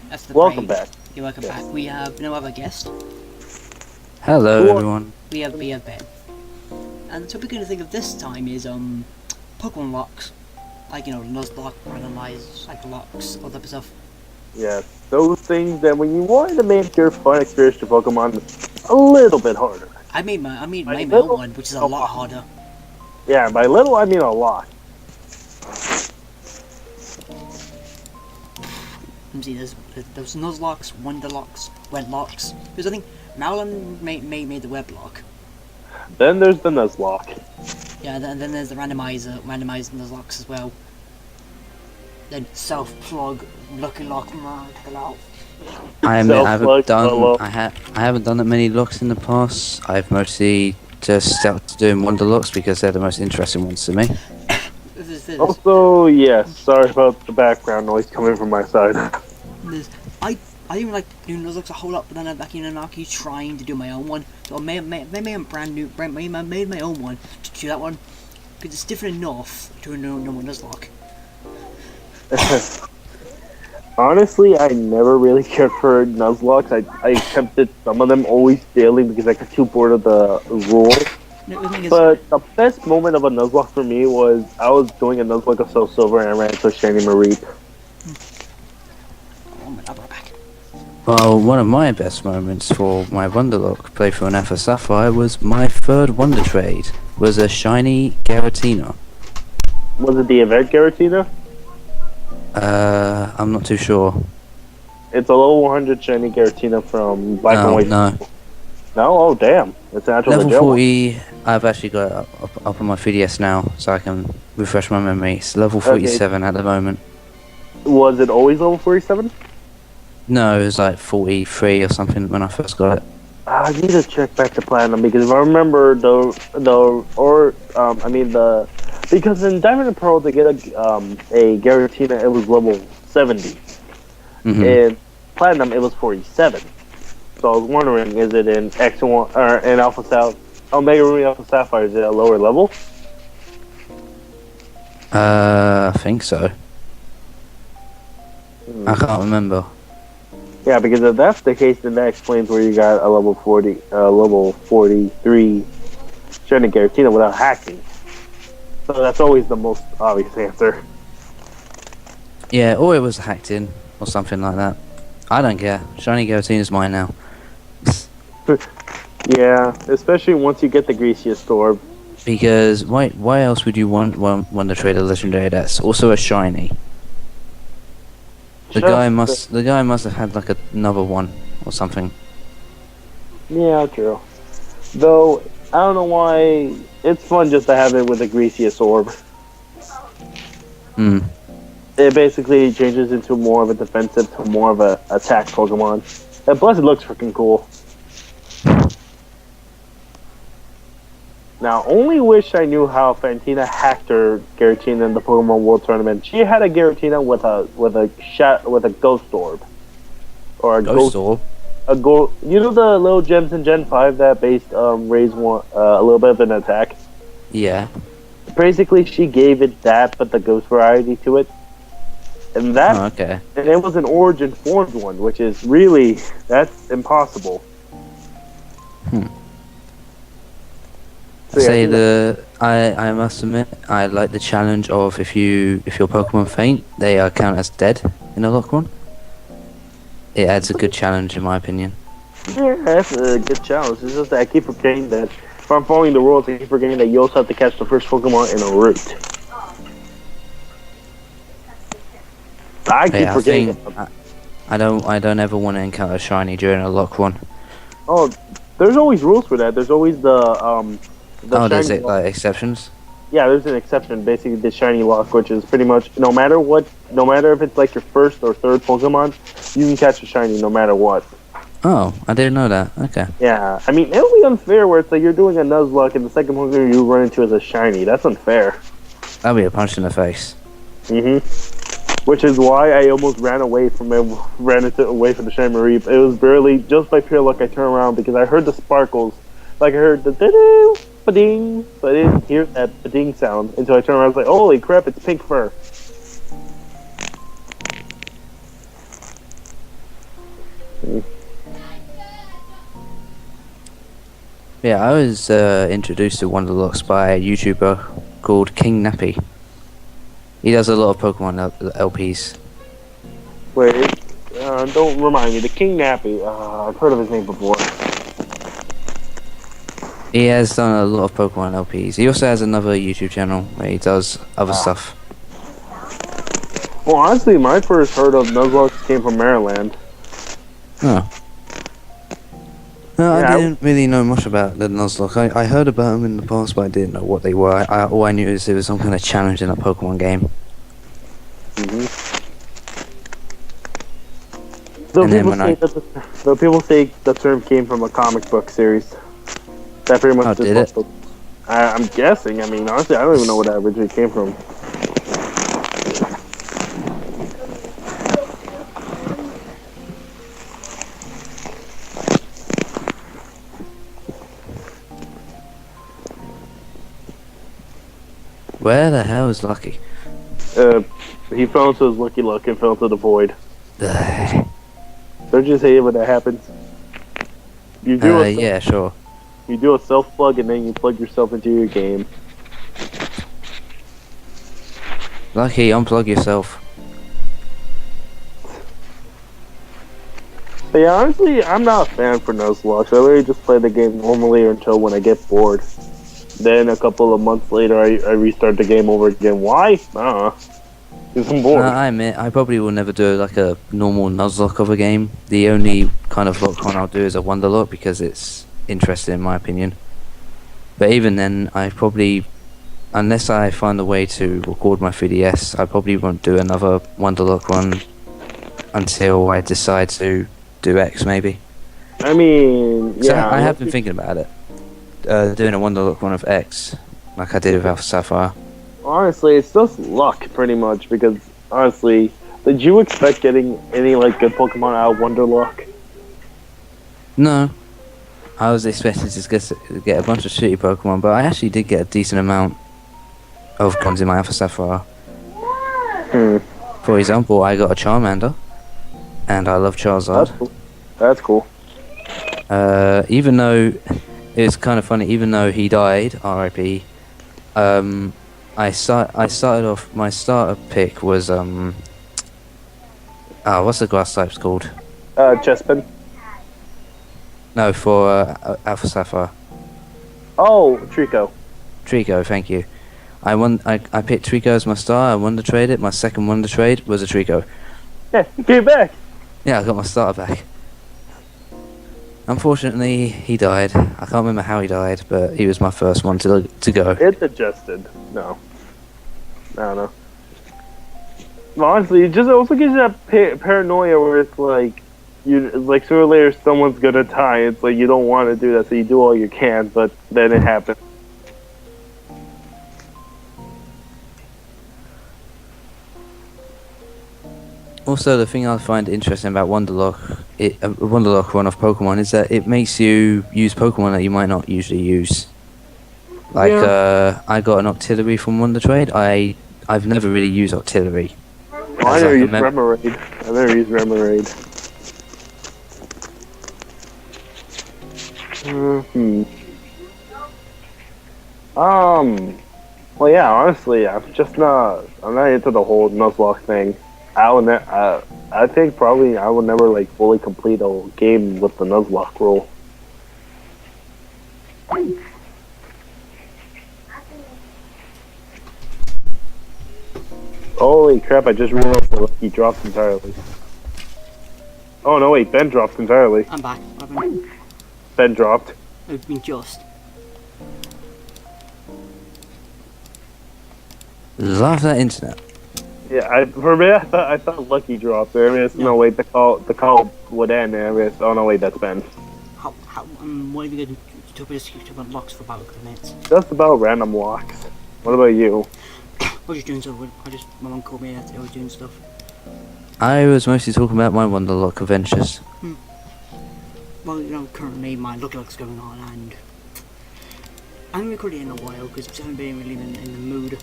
That's the welcome break. back. Yeah, welcome back. We have no other guest. Hello everyone. We have Ben. And the topic we're going to think of this time is Pokemon locks. Like, you know, Nuzlocke, randomized, like locks, all that type of stuff. Yeah, those things that when you want to make your fun experience to Pokemon a little bit harder. I made my own one, which is a lot harder. Yeah, by little I mean a lot. Let me see, there's Nuzlocks, Wonderlocks, Wedlocks. Because I think Mowlin made the Weblock. Then there's the Nuzlocke. Yeah, and then there's the randomized Nuzlocks as well. Then self-plug, Lucky Lock, I haven't done that many locks in the past. I've mostly just started doing Wonder locks because they're the most interesting ones to me. There's Also, yes, sorry about the background noise coming from my side. I didn't like doing Nuzlocke a whole lot, but then I'm back in Anarchy trying to do my own one. So I made my own one to do that one because it's different enough to a normal Nuzlocke. Honestly, I never really cared for Nuzlocks. I attempted some of them, always failing because I got too bored of the rule. But the best moment of a Nuzlocke for me was I was doing a Nuzlocke of Soul Silver and I ran into a Shiny Mareep. Well, one of my best moments for my Wonderlock playthrough on Alpha Sapphire was my third Wonder Trade, was a shiny Giratina. Was it the event Giratina? I'm not too sure. It's a level 100 shiny Giratina from Black and White. No. No? Oh, damn. It's an actual level 40, I've actually got it up on my 3DS now, so I can refresh my memory. It's level 47 at the moment. Was it always level 47? No, it was like 43 or something when I first got it. I need to check back to Platinum because if I remember because in Diamond and Pearl to get a Giratina it was level 70. In Platinum it was 47. So I was wondering, is it in X1 or in Alpha South, Omega Ruby Alpha Sapphire? Is it a lower level? I think so. I can't remember. Yeah, because if that's the case, then that explains where you got a level 43 shiny Giratina without hacking. So that's always the most obvious answer. Yeah, or it was hacked in, or something like that. I don't care. Shiny Giratina is mine now. Yeah, especially once you get the greasiest orb. Because why else would you want to trade a legendary that's also a shiny? The guy must have had like another one or something. Yeah, true. Though I don't know why it's fun just to have it with a greasiest orb. It basically changes into more of a defensive to more of a attack Pokemon. And plus it looks freaking cool. Now, only wish I knew how Fantina hacked her Giratina in the Pokemon World Tournament. She had a Giratina with a Ghost Orb, or a Ghost Orb. You know the little gems in Gen 5 that raised one a little bit of an attack. Yeah. Basically, she gave it that, but the Ghost variety to it, and that. Oh, okay. And it was an Origin formed one, which is that's impossible. So I must admit I like the challenge of if your Pokemon faint, they are counted as dead in a lock one. It adds a good challenge in my opinion. Yeah, that's a good challenge. It's just that I keep forgetting that if I'm following the rules, I keep forgetting that you also have to catch the first Pokemon in a route. I keep forgetting. I don't ever want to encounter a shiny during a lock one. Oh, there's always rules for that. There's always there's like exceptions? Yeah, there's an exception. Basically, the shiny lock, which is pretty much no matter if it's like your first or third Pokemon, you can catch a shiny no matter what. Oh, I didn't know that. Okay. Yeah, I mean, it'll be unfair where it's like you're doing a Nuzlocke and the second Pokemon you run into is a shiny. That's unfair. That'll be a punch in the face. Which is why I almost ran away from the shiny Mareep. It was barely, just by pure luck, I turned around because I heard the sparkles. Like I heard the da-doo, ba-ding, but I didn't hear that ba-ding sound until I turned around. I was like, holy crap, it's pink fur. Yeah, I was introduced to Wonderlocks by a YouTuber called King Nappy. He does a lot of Pokemon LPs. Wait, don't remind me. The King Nappy. I've heard of his name before. He has done a lot of Pokemon LPs. He also has another YouTube channel where he does other stuff. Well, honestly, my first heard of Nuzlocke came from Maryland. Oh. No, I didn't really know much about the Nuzlocke. I heard about them in the past, but I didn't know what they were. All I knew is there was some kind of challenge in a Pokemon game. Though people say the term came from a comic book series. That pretty much did it? I'm guessing. I mean, honestly, I don't even know where that originally came from. Where the hell is Lucky? He fell into his lucky luck and fell into the void. Ugh. Don't you just hate it when that happens? You do Yeah, sure. you do a self plug and then you plug yourself into your game. Lucky, unplug yourself. But yeah, honestly, I'm not a fan for Nuzlocke. I literally just play the game normally until when I get bored. Then a couple of months later, I restart the game over again. Why? Because I'm bored. I admit, I probably will never do like a normal Nuzlocke of a game. The only kind of lock one I'll do is a Wonderlock because it's interesting in my opinion. But even then, I probably, unless I find a way to record my 3DS, I probably won't do another Wonderlock one until I decide to do X maybe. I mean, So yeah. I have been thinking about it. Doing a Wonderlock one of X, like I did with Alpha Sapphire. Honestly, it's just luck, pretty much, because, honestly, did you expect getting any, like, good Pokemon out of Wonderlock? No. I was expecting to get a bunch of shitty Pokemon, but I actually did get a decent amount of ones in my Alpha Sapphire. For example, I got a Charmander, and I love Charizard. That's cool. Even though it's kind of funny, even though he died, R.I.P. I started off. My starter pick was what's the grass types called? Chespin. No, for Alpha Sapphire. Oh, Trico. Trico, thank you. I picked Trico as my star. I Wonder Trade it. My second Wonder Trade was a Trico. Yeah, you came back. Yeah, I got my starter back. Unfortunately, he died. I can't remember how he died, but he was my first one to go. It adjusted. No. I don't know. Well, honestly, it just also gives you that paranoia where it's like, like sooner or later someone's gonna die. It's like you don't want to do that, so you do all you can, but then it happens. Also, the thing I find interesting about Wonderlock, Wonderlock run of Pokemon, is that it makes you use Pokemon that you might not usually use. Like, I got an Octillery from Wonder Trade. I've never really used Octillery. Oh, I never used Remoraid. I never used Remoraid. Well, yeah, honestly, I'm not into the whole Nuzlocke thing. I think probably I will never, like, fully complete a game with the Nuzlocke rule. Holy crap, I just realized that he dropped entirely. Oh, no, wait, Ben dropped entirely. I'm back. What happened? Ben dropped. I've been just. Love that internet. Yeah, for me, I thought Lucky dropped there. No, wait, the call would end. Oh no, wait, that's Ben. What have you got to talk about locks for about a couple of minutes? Just about random locks. What about you? I was just doing stuff. My mum called me and I was doing stuff. I was mostly talking about my Wonderlock adventures. Well, you know, currently my Lucky-Lock's going on and I haven't recorded it in a while because I haven't been really in the mood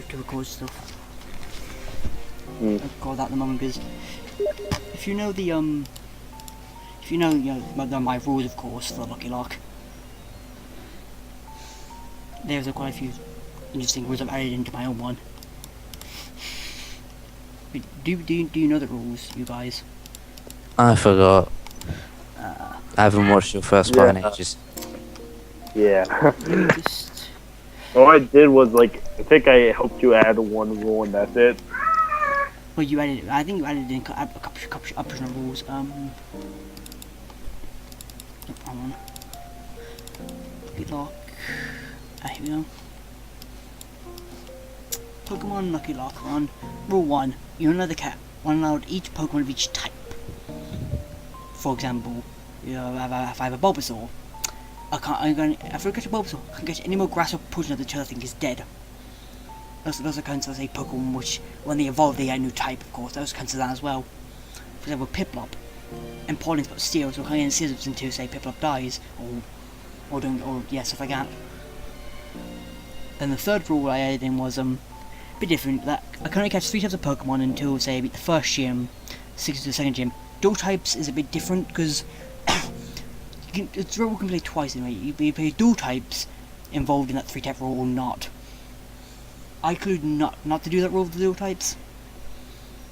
to record stuff. I'll call that at the moment because if you know my rules, of course, for Lucky Lock, there's quite a few interesting rules I've added into my own one. But do you know the rules, you guys? I forgot. I haven't watched your first part in ages. Yeah. All I did was, like, I think I helped you add one rule and that's it. Well, you added. I think you added in a couple optional rules. Hold on. Lucky Lock. Here we go. Pokemon Lucky Lock on. Rule 1. You're another cat. One allowed each Pokemon of each type. For example, if I have a Bulbasaur, if I catch a Bulbasaur, I can't catch any more grass or poison of the turtle I think is dead. Those are kinds of, say, Pokemon which, when they evolve, they get a new type, of course. Those kinds of that as well. For example, Piplup. And Pauline's got Steel, so I can't get Scissors until, say, Piplup dies. Or stuff like that. And the third rule I added in was a bit different. That I can only catch 3 types of Pokemon until say I beat the first gym, 6 to the second gym. Dual types is a bit different because it's rule can play twice anyway. You play dual types involved in that 3-type rule or not. I could not to do that rule with the dual types.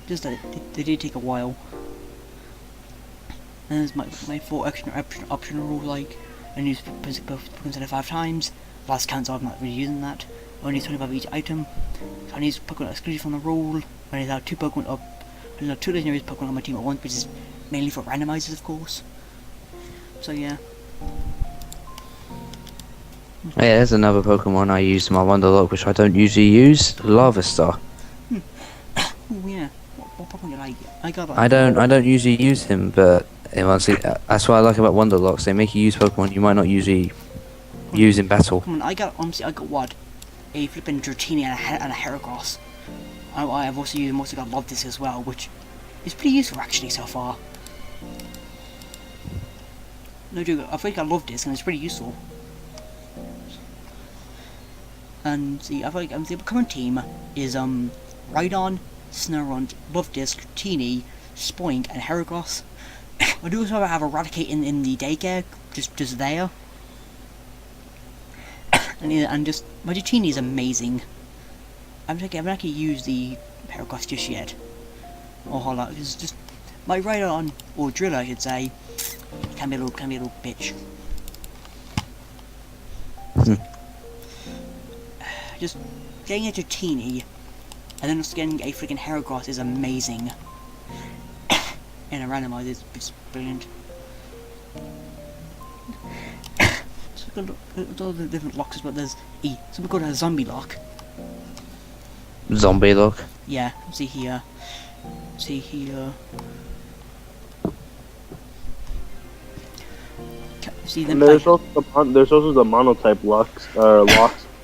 Just that they did take a while. And there's my 4 extra optional rules, like I use both Pokemon 5 times. Last count, so I'm not really using that. I only use 25 each item. I need Pokemon excluded from the rule. I need to have 2 Pokemon up. I need 2 legendary Pokemon on my team at once, which is mainly for randomizers, of course. So yeah. Yeah, there's another Pokemon I use in my Wonderlock, which I don't usually use. BlazeStar. Oh yeah. What Pokemon do you like? I don't usually use him, but that's what I like about Wonderlocks. They make you use Pokemon you might not usually use in battle. Come on, I got what? A flippin' Dratini and a Heracross. I've also got Love Disc as well, which is pretty useful actually so far. No joke, I think I Love Disc and it's pretty useful. And see, I feel like the current team is Rhydon, Snorunt, Love Disc, Dratini, Spoink, and Heracross. I do also have Eradicate in the daycare, just there. And just my Dratini is amazing. I haven't actually used the Heracross just yet. Or hold on, it's just my Rhydon or Driller, I should say, can be a little bitch. Just getting a Dratini and then just getting a freaking Heracross is amazing. And a randomizer is brilliant. So look at all the different locks, but there's something called a zombie lock. Zombie lock? Yeah, see here. See here. See them. There's also the monotype locks.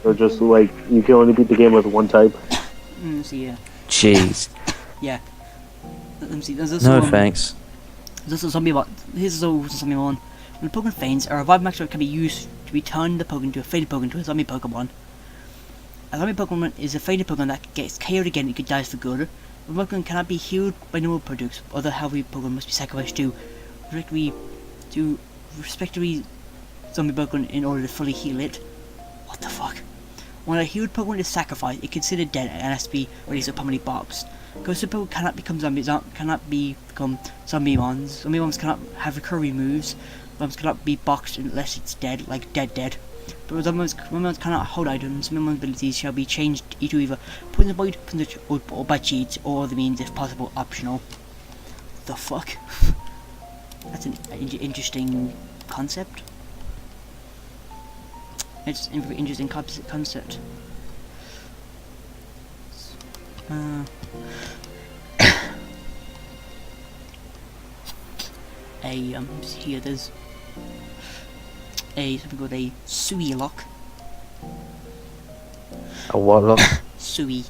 They're just like you can only beat the game with one type. See here. Jeez. Yeah. Let me see. There's also, No thanks. There's a zombie one. Here's a zombie one. When the Pokemon faints, a revive maximum can be used to return the Pokemon to a faded Pokemon to a zombie Pokemon. A zombie Pokemon is a faded Pokemon that gets KO'd again. It could die for good. A Pokemon cannot be healed by normal products. Other healthy Pokemon must be sacrificed to respectively zombie Pokemon in order to fully heal it. What the fuck? When a healed Pokemon is sacrificed, it is considered dead and has to be released to a permanently box. Ghost Pokemon cannot become zombie mons. Zombie mons cannot have recovery moves. Mons cannot be boxed unless it's dead, like dead. But zombie mons cannot hold items. Zombie mons' abilities shall be changed to either poison void, or by cheats, or other means if possible optional. The fuck? That's an interesting concept. It's an interesting concept. Here there's something called a Sui lock. A what lock? Sui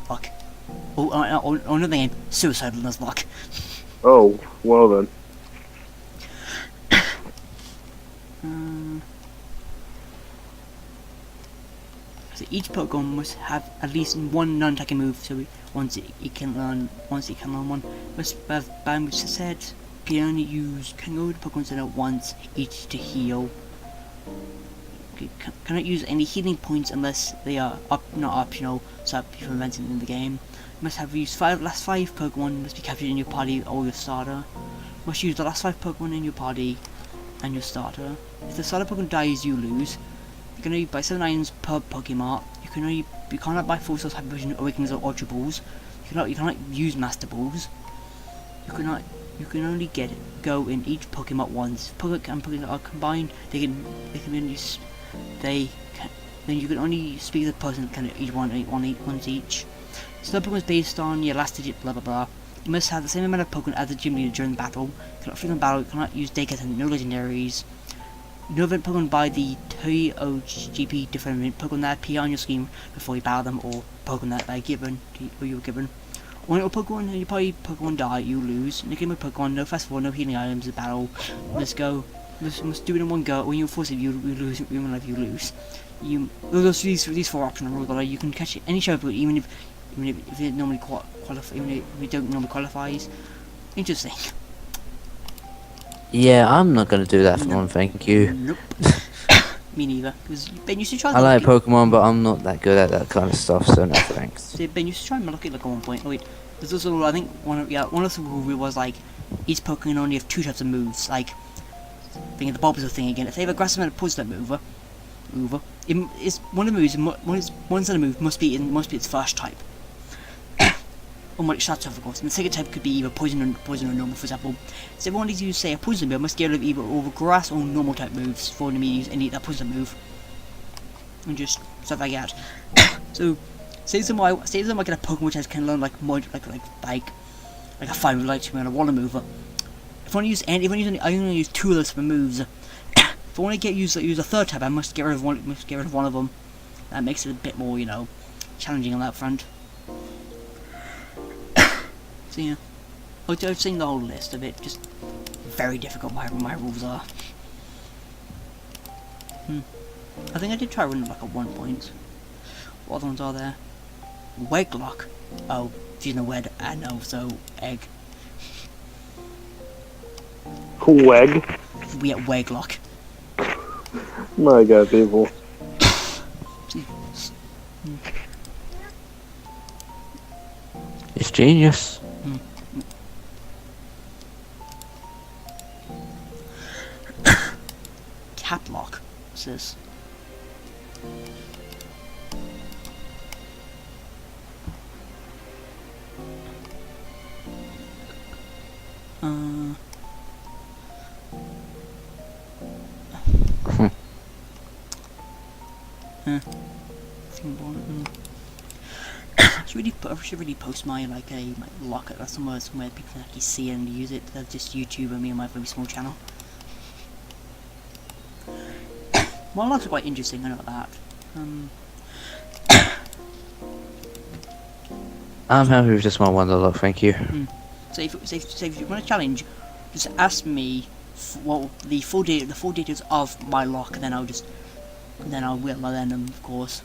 lock. Another name, Suicidalness lock. Oh, well then. So each Pokemon must have at least one non-attacking move. So once it can learn one. But Bryan which said can only use go to Pokemon Center once each to heal. Cannot use any healing points unless they are not optional, so that be prevented in the game. Must have used last 5 Pokemon must be captured in your party or your starter. Must use the last 5 Pokemon in your party and your starter. If the starter Pokemon dies, you lose. You can only buy 7 items per Pokemon. You cannot buy Full Source Hyper Vision, Awakenings, or Ultra Balls. You cannot use Master Balls. You can only go in each Pokemon once. Pokemon and Pokemon are combined. Then you can only speak to the person kind of each once each. So the Pokemon is based on your last digit, blah blah blah. You must have the same amount of Pokemon as the gym leader during battle. You cannot frequent battle. You cannot use Daycare and no legendaries. No event Pokemon by the TOGP different Pokemon that appear on your screen before you battle them, or Pokemon that you were given. When a Pokemon and your party Pokemon die, you lose. In the game of Pokemon, no fast forward, no healing items in battle. Let's go. must do it in one go. When you force it, you lose. You lose. Those these 4 optional rules are you can catch any shell even if it normally qualify, even if it don't normally qualifies. Interesting. Yeah, I'm not gonna do that for one, thank you. Nope. Me neither. Because Ben used to try. I like Pokemon, but I'm not that good at that kind of stuff, so no thanks. See, Ben used to try and look at one point. Oh wait, there's also I think one of the rules was like each Pokemon only have 2 types of moves. Like thinking the Bulbasaur thing again. If they have a grass and a poison mover, it's one of the moves. One set of moves must be its first type. On what it starts off, of course. And the second type could be either poison or normal, for example. So if one needs to use, say, a poison move, must get rid of either over grass or normal type moves for them to use any that poison move. And just stuff like that. So, say them I get a Pokemon which has can learn like a fire light and a water mover. If I use I only use 2 of those for moves. If I want to use a third type, I must get rid of one of them. That makes it a bit more, challenging on that front. So yeah, I've seen the whole list of it. Just very difficult. My rules are. I think I did try running like at one point. What other ones are there? Weglock. Oh, you know wed. I know. So egg. Weg. We get Weglock. My God, people. It's genius. Catlock. What's this? I should really post my my lock somewhere people can actually see and use it. That's just YouTube and me on my very small channel. My locks are quite interesting. I know that. I'm happy with just my Wonderlock, thank you. So if you want a challenge, just ask me the full details of my lock, and then of course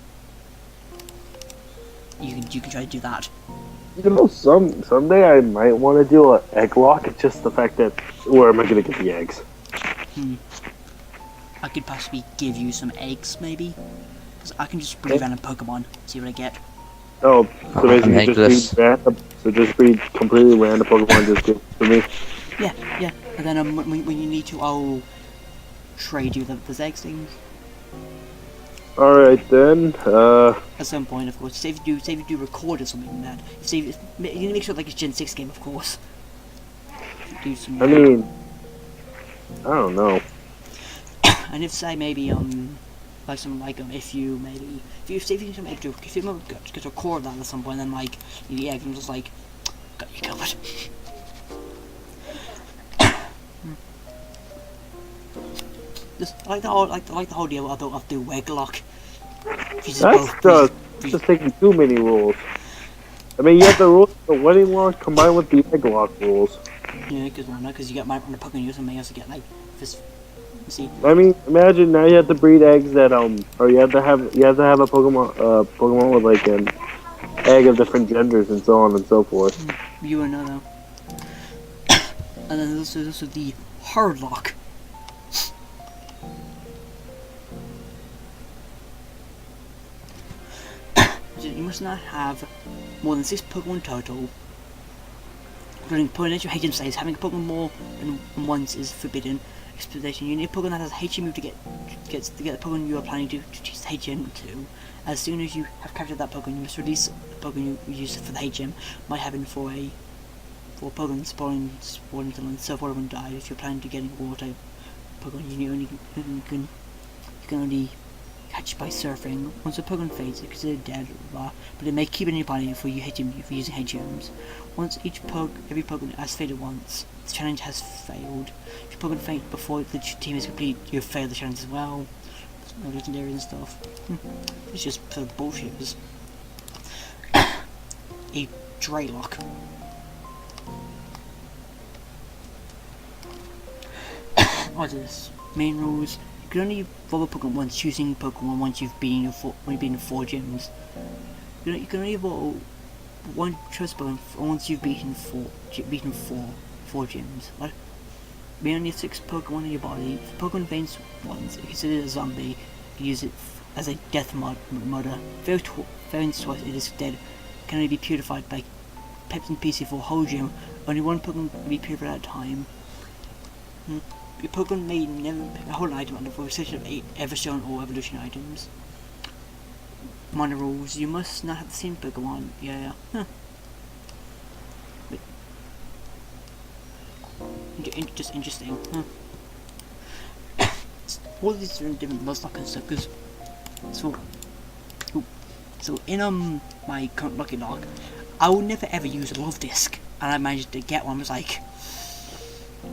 you can try to do that. Someday I might want to do an egg lock. It's just the fact that where am I going to get the eggs? I could possibly give you some eggs, maybe, because I can just breed random Pokemon, see what I get. Oh, so basically just breed completely random Pokemon just give for me. Yeah, and then when you need to, I'll trade you those eggs things. Alright then, At some point, of course. Say if you do record or something like that. You need to make sure like it's Gen 6 game, of course. Do some. I mean, I don't know. And if say maybe like something like if you get to record that at some point, then like the egg and just like got you covered. Just I like the whole deal of the Weglock. That's just taking too many rules. I mean, you have the rules of the wedding lock combined with the egg lock rules. Yeah, because you get my Pokemon, you something else to get like this. See. I mean, imagine now you have to breed eggs that or you have to have a Pokemon with like an egg of different genders and so on and so forth. You would know though. And then there's also the hard lock. You must not have more than 6 Pokemon total. Including potential HM states, having a Pokemon more than once is forbidden. Expedition. You need a Pokemon that has a HM move to get the Pokemon you are planning to choose the HM to. As soon as you have captured that Pokemon, you must release the Pokemon you used for the HM. Might happen for Pokemon spawning until surf water and die. If you're planning to get a water Pokemon, you can only catch by surfing. Once a Pokemon fades, it's considered dead, but it may keep it in your body if you're using HMs. Once every Pokemon has faded once, the challenge has failed. If your Pokemon faints before the team is complete, you've failed the challenge as well. No legendaries and stuff. It's just for the bullshitters. A Draylock. What is this? Main rules: you can only evolve a Pokemon once, choosing Pokemon once you've been in four gyms. You can only evolve one choice Pokemon once you've beaten four gyms. What? We only have 6 Pokemon in your body. If Pokemon faints once, if considered a zombie, you can use it as a death mudder. Faints twice, it is dead. Can only be purified by Pepsin PC for a whole gym. Only one Pokemon can be purified at a time. Your Pokemon may never hold an item under the restriction of 8 Everstone or Evolution items. Minor rules: you must not have the same Pokemon. Yeah. Wait. Just interesting. All these are different Nuzlocke and stuff. Cause so in my current Lucky Log, I would never ever use a love disc, and I managed to get one. I was like,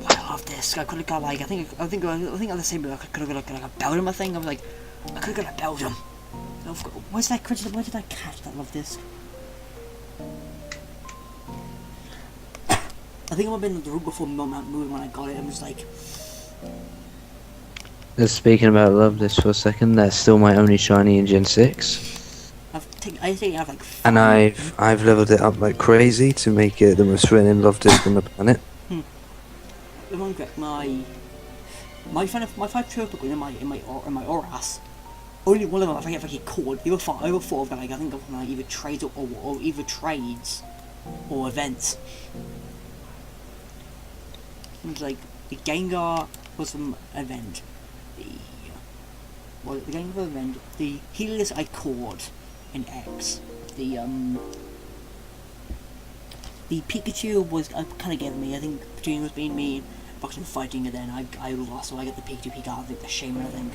I love this. I could have got like I think at the same I could have got like a Beldum. I think I was like I could have got a Beldum. Where's that creature? Where did I catch that love disc? I think I've been in the room before Mount Moon when I got it. I'm just like. Just speaking about love this for a second, that's still my only shiny in Gen 6. I think I have like 5. And I've leveled it up like crazy to make it the most thrilling love disc on the planet. If I'm correct, my 5 Pokemon in my Oras, only one of them I forget if I get caught. The other 4 of them, like, I think of like either trades or either trades or events. It's like the Gengar was from event. The Gengar event. The Healers I caught in X. The Pikachu was kind of gave me. I think between was being me, boxing fighting, and then I lost, so I got the Pikachu card. I think the Shaman. I think.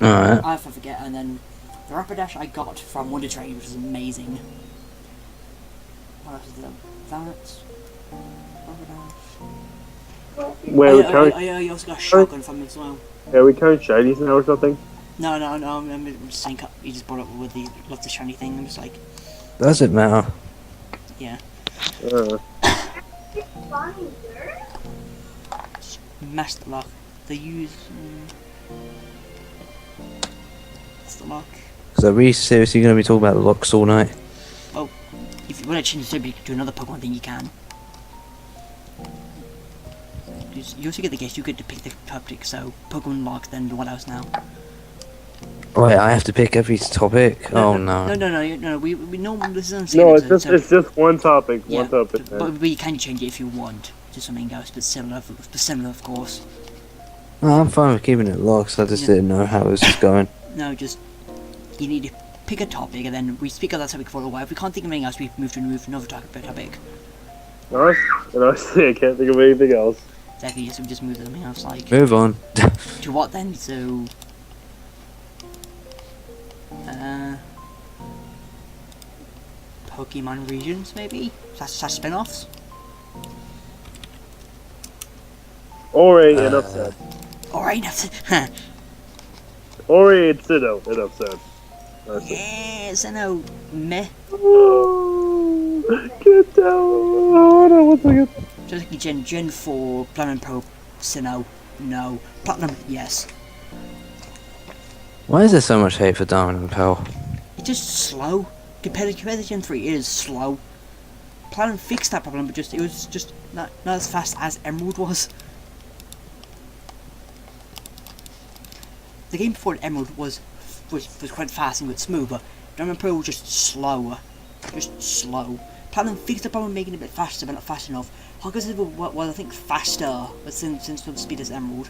Alright. I forget, and then the Rapidash I got from Wonder Trade, which is amazing. What else is there? Valence. Rapidash. Wait, I also got a shotgun from him as well. Yeah, we count shinies now or something? No, I'm just saying, you just brought up with the love the shiny thing. I'm just like, Does it matter? yeah. Master Lock. They use. Master Lock. So are we seriously going to be talking about the locks all night? Well, if you want to change the subject to another Pokemon thing, you can. You also get the guess, you get to pick the topic, so Pokemon locks, then what else now? Wait, I have to pick every topic? No. No, we normally this is No, it's just one topic, yeah, one topic. But you can change it if you want to something else, but similar of course. No, I'm fine with keeping it locked, I just didn't know how it was going. No, just, you need to pick a topic, and then we speak of that topic for a while. If we can't think of anything else, we move to another topic. Honestly, I can't think of anything else. Exactly, so we just move to something else, like... Move on. To what then? So... Pokemon regions, maybe? Slash spin-offs? Alright, enough said. Alright, enough said. Alright, Sinnoh, enough said. Yeah, Sinnoh, meh. Get down. Hold on 1 second. Just like Gen 4, Platinum Pro, Sinnoh, no. Platinum, yes. Why is there so much hate for Diamond and Pearl? It's just slow. Compared to Gen 3, it is slow. Platinum fixed that problem, but it was just not as fast as Emerald was. The game before Emerald was quite fast and quite smooth, but Diamond and Pearl was just slower. Just slow. Platinum fixed the problem, making it a bit faster, but not fast enough. Hogwarts was I think faster, but since the speed as Emerald.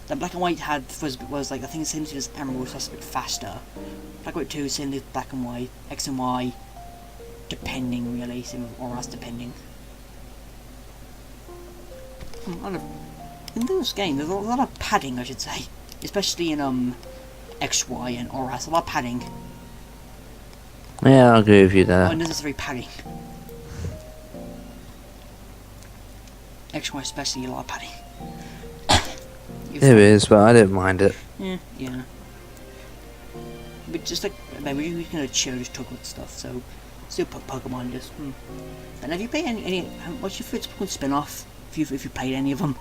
Then Black and White was like I think the same speed as Emerald, so that's a bit faster. Black and White 2, same as Black and White, X and Y, depending really, same with Auras depending. In this game, there's a lot of padding, I should say, especially in X, Y, and Auras. A lot of padding. Yeah, I'll agree with you there. Unnecessary padding. X, Y, especially a lot of padding. There is, but I didn't mind it. Yeah. But just like, maybe we kind of chill, just talk about stuff, so still put Pokemon just, And have you played any what's your favorite Pokemon spin-off, if you played any of them?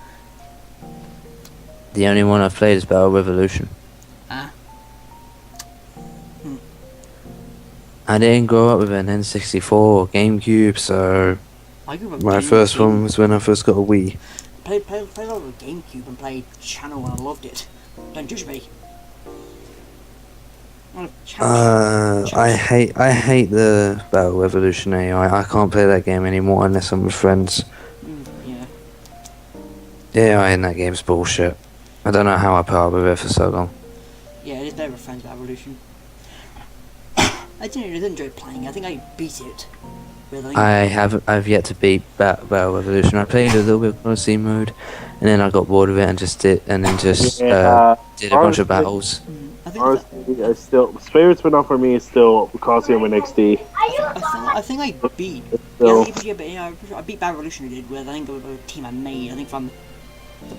The only one I've played is Battle Revolution. Ah. I didn't grow up with an N64 or GameCube, so I grew up my first one was when I first got a Wii. Played a lot of GameCube and played Channel and I loved it. Don't judge me. I hate the Battle Revolution AI. I can't play that game anymore unless I'm with friends. Yeah. The AI in that game's bullshit. I don't know how I put up with it for so long. Yeah, it is better with friends Battle Revolution. I didn't enjoy playing. I think I beat it. I've yet to beat Battle Revolution. I played a little bit of Odyssey mode, and then I got bored of it and did a bunch of battles. Honestly, I still favorite spin-off for me is still Coliseum and XD. I think I beat. I beat Battle Revolution. I did with I think a team I made. I think from.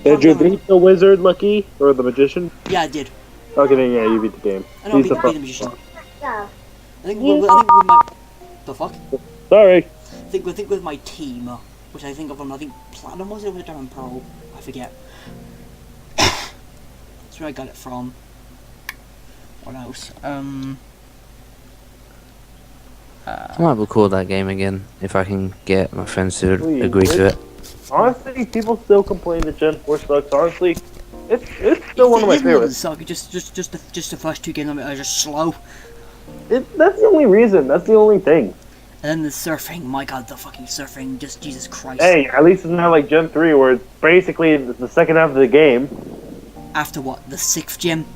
Did you beat the wizard, Lucky, or the magician? Yeah, I did. Okay, then yeah, you beat the game. I know I beat the magician. I think with my the fuck. Sorry. I think with my team, which I think of them. I think Platinum was it with Diamond Pearl. I forget. That's where I got it from. What else? I might record that game again if I can get my friends to agree to it. Honestly, people still complain that Gen 4 sucks. Honestly, it's still one of my favorites. Just the first two games are just slow. That's the only reason. That's the only thing. And then the surfing, my god, the fucking surfing, just Jesus Christ. Hey, at least it's not like Gen 3 where it's basically the second half of the game. After what? The 6th gym?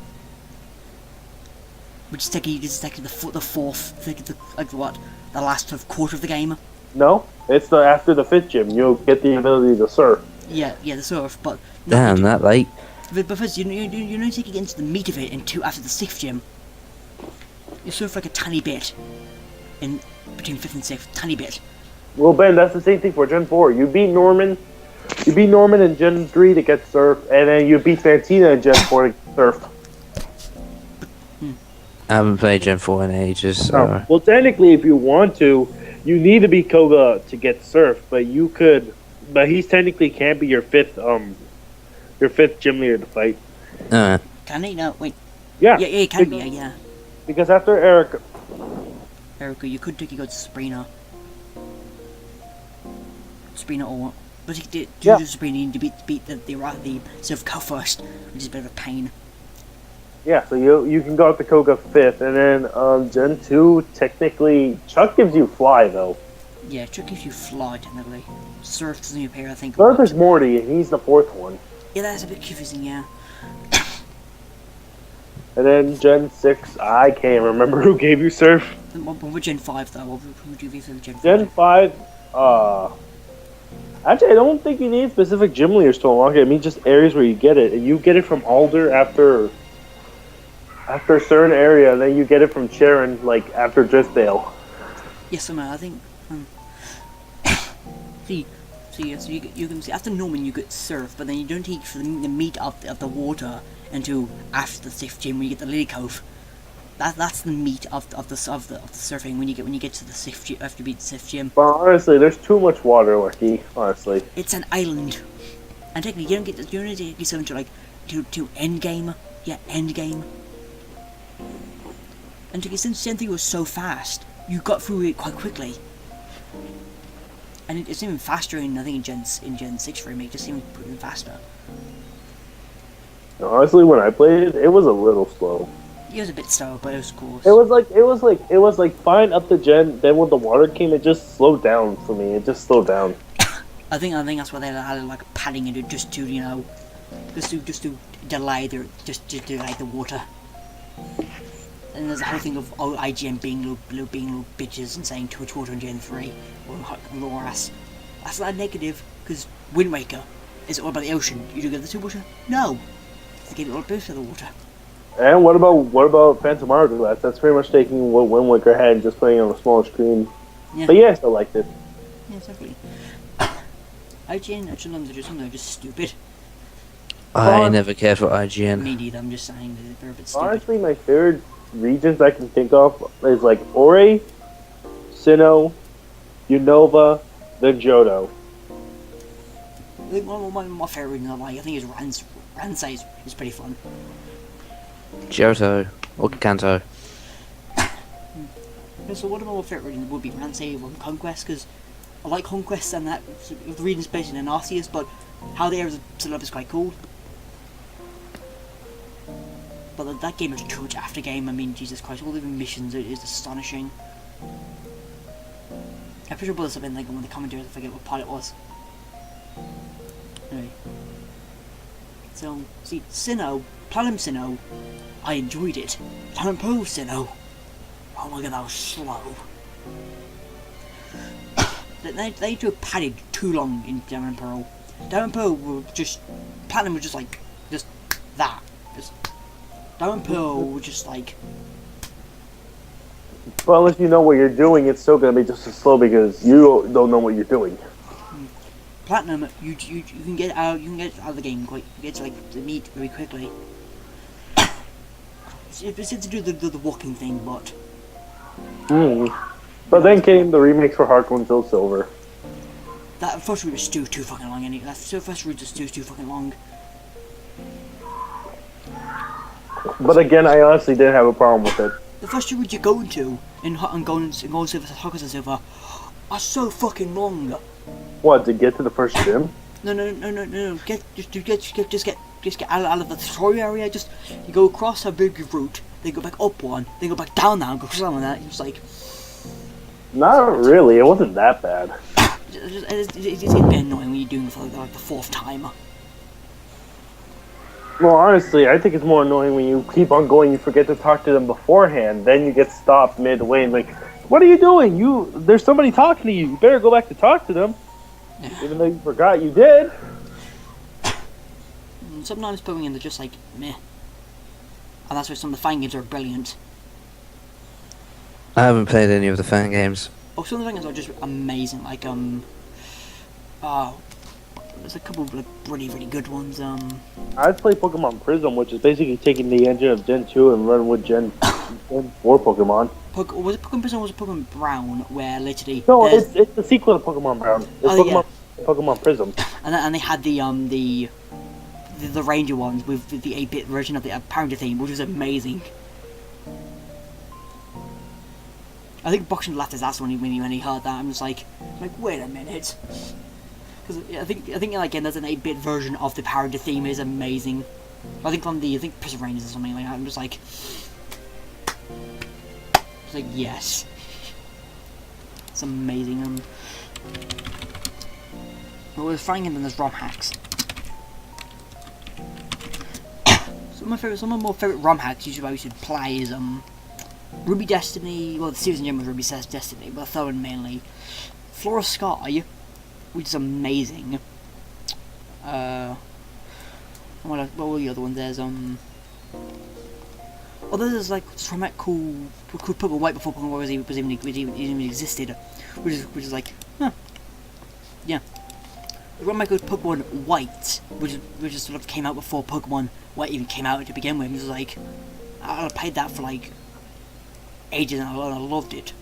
Which is technically the fourth, the last quarter of the game? No, it's after the 5th gym. You'll get the ability to surf. Yeah, the surf, but... Damn, that late. But first, you're not taking into the meat of it after the 6th gym. You surf like a tiny bit. In between 5th and 6th, tiny bit. Well, Ben, that's the same thing for Gen 4. You beat Norman in Gen 3 to get surf, and then you beat Fantina in Gen 4 to get surf. I haven't played Gen 4 in ages, so... Oh. Well, technically, if you want to, you need to beat Koga to get surf, but you could... But he technically can't be your fifth gym leader to fight. Can he? No, wait. Yeah. Yeah, he can be, yeah. Because after Erica, you could take go to Sabrina. Sabrina or what? But you do Sabrina, you need to beat the Surf Cow first, which is a bit of a pain. Yeah, so you can go up to Koga 5th, and then Gen 2, technically, Chuck gives you Fly, though. Yeah, Chuck gives you Fly, technically. Surf doesn't appear, I think. Surf is Morty, and he's the 4th one. Yeah, that's a bit confusing, yeah. And then Gen 6, I can't remember who gave you Surf. What with Gen 5, though? What would you be for Gen 5? Gen 5, actually, I don't think you need specific gym leaders to unlock it. I mean, just areas where you get it. And you get it from Alder after a certain area, and then you get it from Sharon, like, after Driftsdale. Yes, I think... So you can see, after Norman you get Surf, but then you don't take the meat of the water until after the 6th gym when you get the Lily Cove. That's the meat of the surfing when you get to the 6th gym, after you beat the 6th gym. But honestly, there's too much water, Lucky. Honestly, it's an island, and technically you don't get yourself to end game. Yeah, end game. And since Gen 3 was so fast, you got through it quite quickly. And it's even faster in Gen 6 for me. It just seems even faster. Honestly, when I played it, it was a little slow. It was a bit slow, but it was cool. It was like fine up to Gen. Then when the water came, it just slowed down for me. It just slowed down. I think that's why they had like padding in it just to delay the water. And there's a whole thing of IGN being little bitches and saying too much water in Gen 3 or Loras. That's not negative, because Wind Waker is all about the ocean. You do get the too water? No. They gave it all boost of the water. And what about Phantom Hourglass? That's pretty much taking what Wind Waker had and just putting it on a smaller screen. Yeah. But yeah, I still liked it. Yeah, exactly. IGN, they're just stupid. I never cared for IGN. Me neither, I'm just saying that they're a bit stupid. Honestly, my favorite regions I can think of is like Ori, Sinnoh, Unova, then Johto. I think one of my favorite regions I think is Ransei is pretty fun. Johto or Kanto. Yeah, so one of my favourite regions would be Ransei or Conquest, because I like Conquest and that the region's based in Arceus, but how the areas are set up is quite cool. But that game is too much after game. I mean, Jesus Christ, all the missions is astonishing. I'm pretty sure Brothers have been like one of the commentators, I forget what part it was. Anyway. So, see, Sinnoh, Platinum Sinnoh, I enjoyed it. Platinum Pearl Sinnoh, oh my god, that was slow. They do padded too long in Diamond and Pearl. Diamond and Pearl were just, Platinum was just like, just that. Just, Diamond and Pearl were just like... But unless you know what you're doing, it's still going to be just as slow because you don't know what you're doing. Platinum, you can get out of the game quite, you get to like the meat very quickly. It's to do the walking thing, but... But then came the remakes for Heart Gold and Soul Silver. That first route was too fucking long anyway. That first route is too fucking long. But again, I honestly didn't have a problem with it. The first route you go into in Gold and Silver, Heart Gold and Silver, are so fucking long. What, to get to the first gym? No. Just get out of the tutorial area. Just you go across a big route, then go back up one, then go back down now, and go across on that. It's like... Not really, it wasn't that bad. It's a bit annoying when you're doing it for like the fourth time. Well, honestly, I think it's more annoying when you keep on going, you forget to talk to them beforehand, then you get stopped midway and like, what are you doing? There's somebody talking to you. You better go back to talk to them. Yeah. Even though you forgot you did. Sometimes pulling in, they're just like, meh. And that's why some of the fighting games are brilliant. I haven't played any of the fan games. Oh, some of the fighting games are just amazing. Like, there's a couple of like, really good ones. I'd play Pokemon Prism, which is basically taking the engine of Gen 2 and running with Gen 4 Pokemon. Was it Pokemon Prism or was it Pokemon Brown, where literally... No, it's the sequel to Pokemon Brown. It's Pokemon Prism. And they had the Ranger ones with the 8-bit version of the Paragon theme, which was amazing. I think Boxing laughed his ass when he heard that. I'm just like, wait a minute. Because I think like again, there's an 8-bit version of the Paragon theme is amazing. I think from the Prison Rangers or something like that. I'm just like, yes, it's amazing. Well, there's fighting and then there's ROM hacks. Some of my more favorite ROM hacks usually I used to play is Ruby Destiny, well the series in general was Ruby Destiny, but throw in mainly Flora Sky, which is amazing. What were the other ones? There's there's like this ROM hack called Pokemon White before Pokemon White even existed, which is like, yeah. The ROM hack called Pokemon White, which just sort of came out before Pokemon White even came out to begin with. It was like, I played that for like ages and I loved it.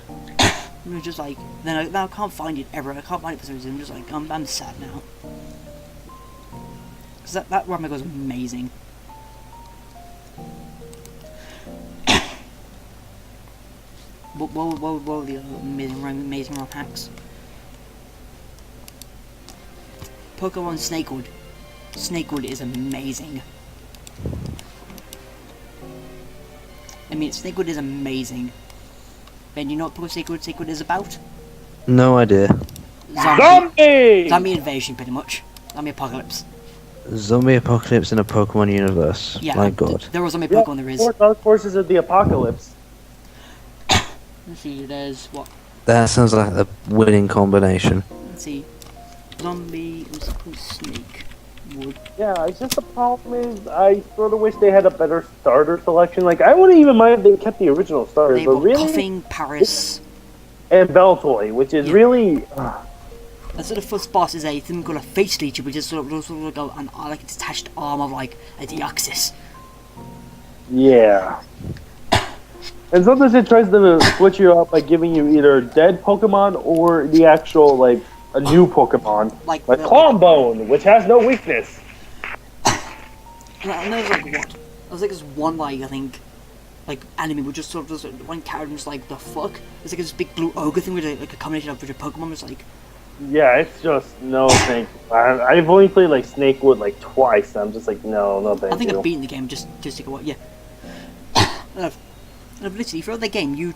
It was just like, now I can't find it ever. I can't find it for some reason. I'm just like, I'm sad now. Because that ROM hack was amazing. What were the other amazing ROM hacks? Pokemon Snakewood. Snakewood is amazing. I mean, Snakewood is amazing. Ben, you know what Pokemon Snakewood is about? No idea. Zombie invasion, pretty much. Zombie apocalypse. Zombie apocalypse in a Pokemon universe. Yeah, my god. There was zombie Pokemon, there is. 4 Dark Forces of the Apocalypse. Let's see, there's what? That sounds like a winning combination. Let's see. Zombie, what's it called? Snakewood. Yeah, it's just the problem is I sort of wish they had a better starter selection. Like, I wouldn't even mind if they kept the original starters, They but were really... Coughing, Paris. And Beltoy, which is really... The sort of first boss is a thing called a Face Leecher, which is sort of like a detached arm of like a Deoxys. Yeah. And sometimes it tries to switch you up by giving you either dead Pokemon or the actual, like, a new Pokemon. Like Clombone, which has no weakness. And there was like what? There was like this one like I think like anime would just sort of just one character was like the fuck. It's like this big blue ogre thing with like a combination of Pokemon. It's like Yeah, it's just no thank you. I've only played like Snakewood like twice. And I'm just like no thank you. I think I've beaten the game just to go. Yeah. And literally throughout the game, you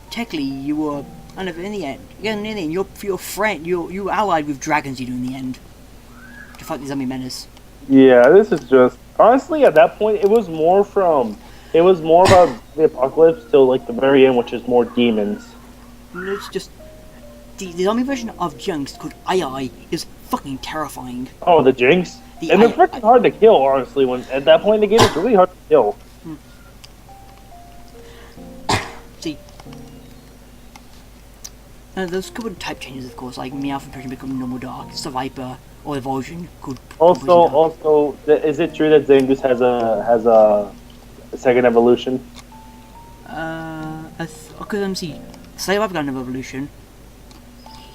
were and in the end, your friend, you allied with dragons. You do in the end to fight the zombie menace. Yeah, this is just honestly at that point it was more about the apocalypse till like the very end, which is more demons. And it's just the zombie version of Junks called Ai is fucking terrifying. Oh, the Jinx. And they're freaking hard to kill, honestly. When at that point in the game, it's really hard to kill. See, there's a couple of type changes, of course, like Meowth and Persian become normal dark, Viper or Evolution could. Also, is it true that Zangoose has a second evolution? Because see, Slave got an evolution.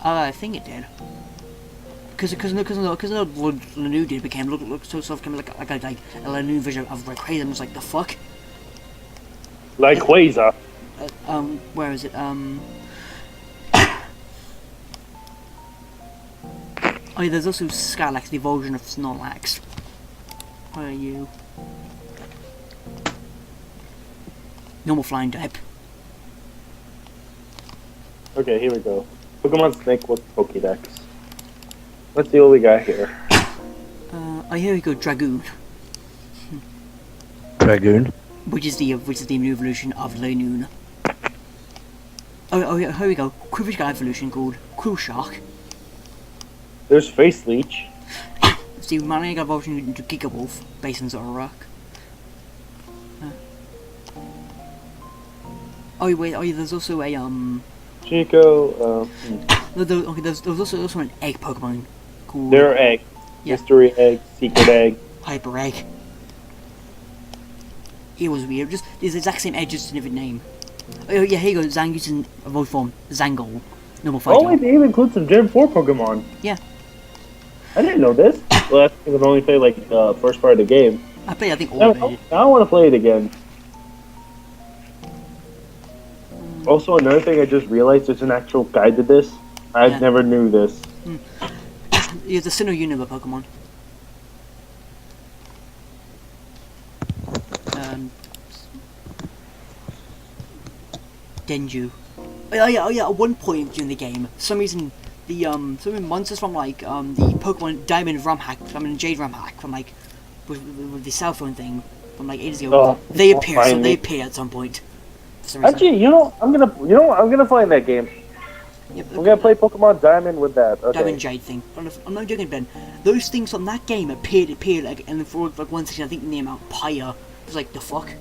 I think it did. Because Lanu did became look sort of like a Lanu version of Rayquaza. Was like the fuck. Like Quasar. Where is it? Oh yeah, there's also Skylax, the evolution of Snorlax. Where are you? Normal flying type. Okay, here we go. Pokemon Snake with Pokédex. Let's see what we got here. Oh, here we go, Dragoon. Dragoon. Which is the new evolution of Lanoon. Oh yeah, here we go. Quiver's got evolution called Quill Shark. There's Face Leech. See, Manny got evolution into Gigawolf, based on Zoroark. Oh wait, oh yeah, there's also a Chico. there's also an egg Pokemon called. Their egg. Yeah. Mystery egg, secret egg. Hyper egg. It was weird. Just it's the exact same edge, just a different name. Oh yeah, here you go. Zangoose in evolved form. Zangol. Normal fighting. Oh, wait, they even include some Gen 4 Pokemon. Yeah. I didn't know this. Well, that's because I've only played like the first part of the game. I think all of it. Now I want to play it again. Also, another thing I just realized, there's an actual guide to this. I never knew this. Yeah, the Sinnoh Unova Pokemon. Denju. Oh yeah, at one point during the game, for some reason, some monsters from like, the Pokemon Diamond Jade Ramhack from like, with the cell phone thing from like ages ago, they appear at some point. Actually, I'm gonna find that game. Yep, I'm gonna play Pokemon Diamond with that. Okay. Diamond Jade thing. I'm not joking, Ben. Those things from that game appeared like, and for like one section, I think the name out Pyre. It was like the fuck.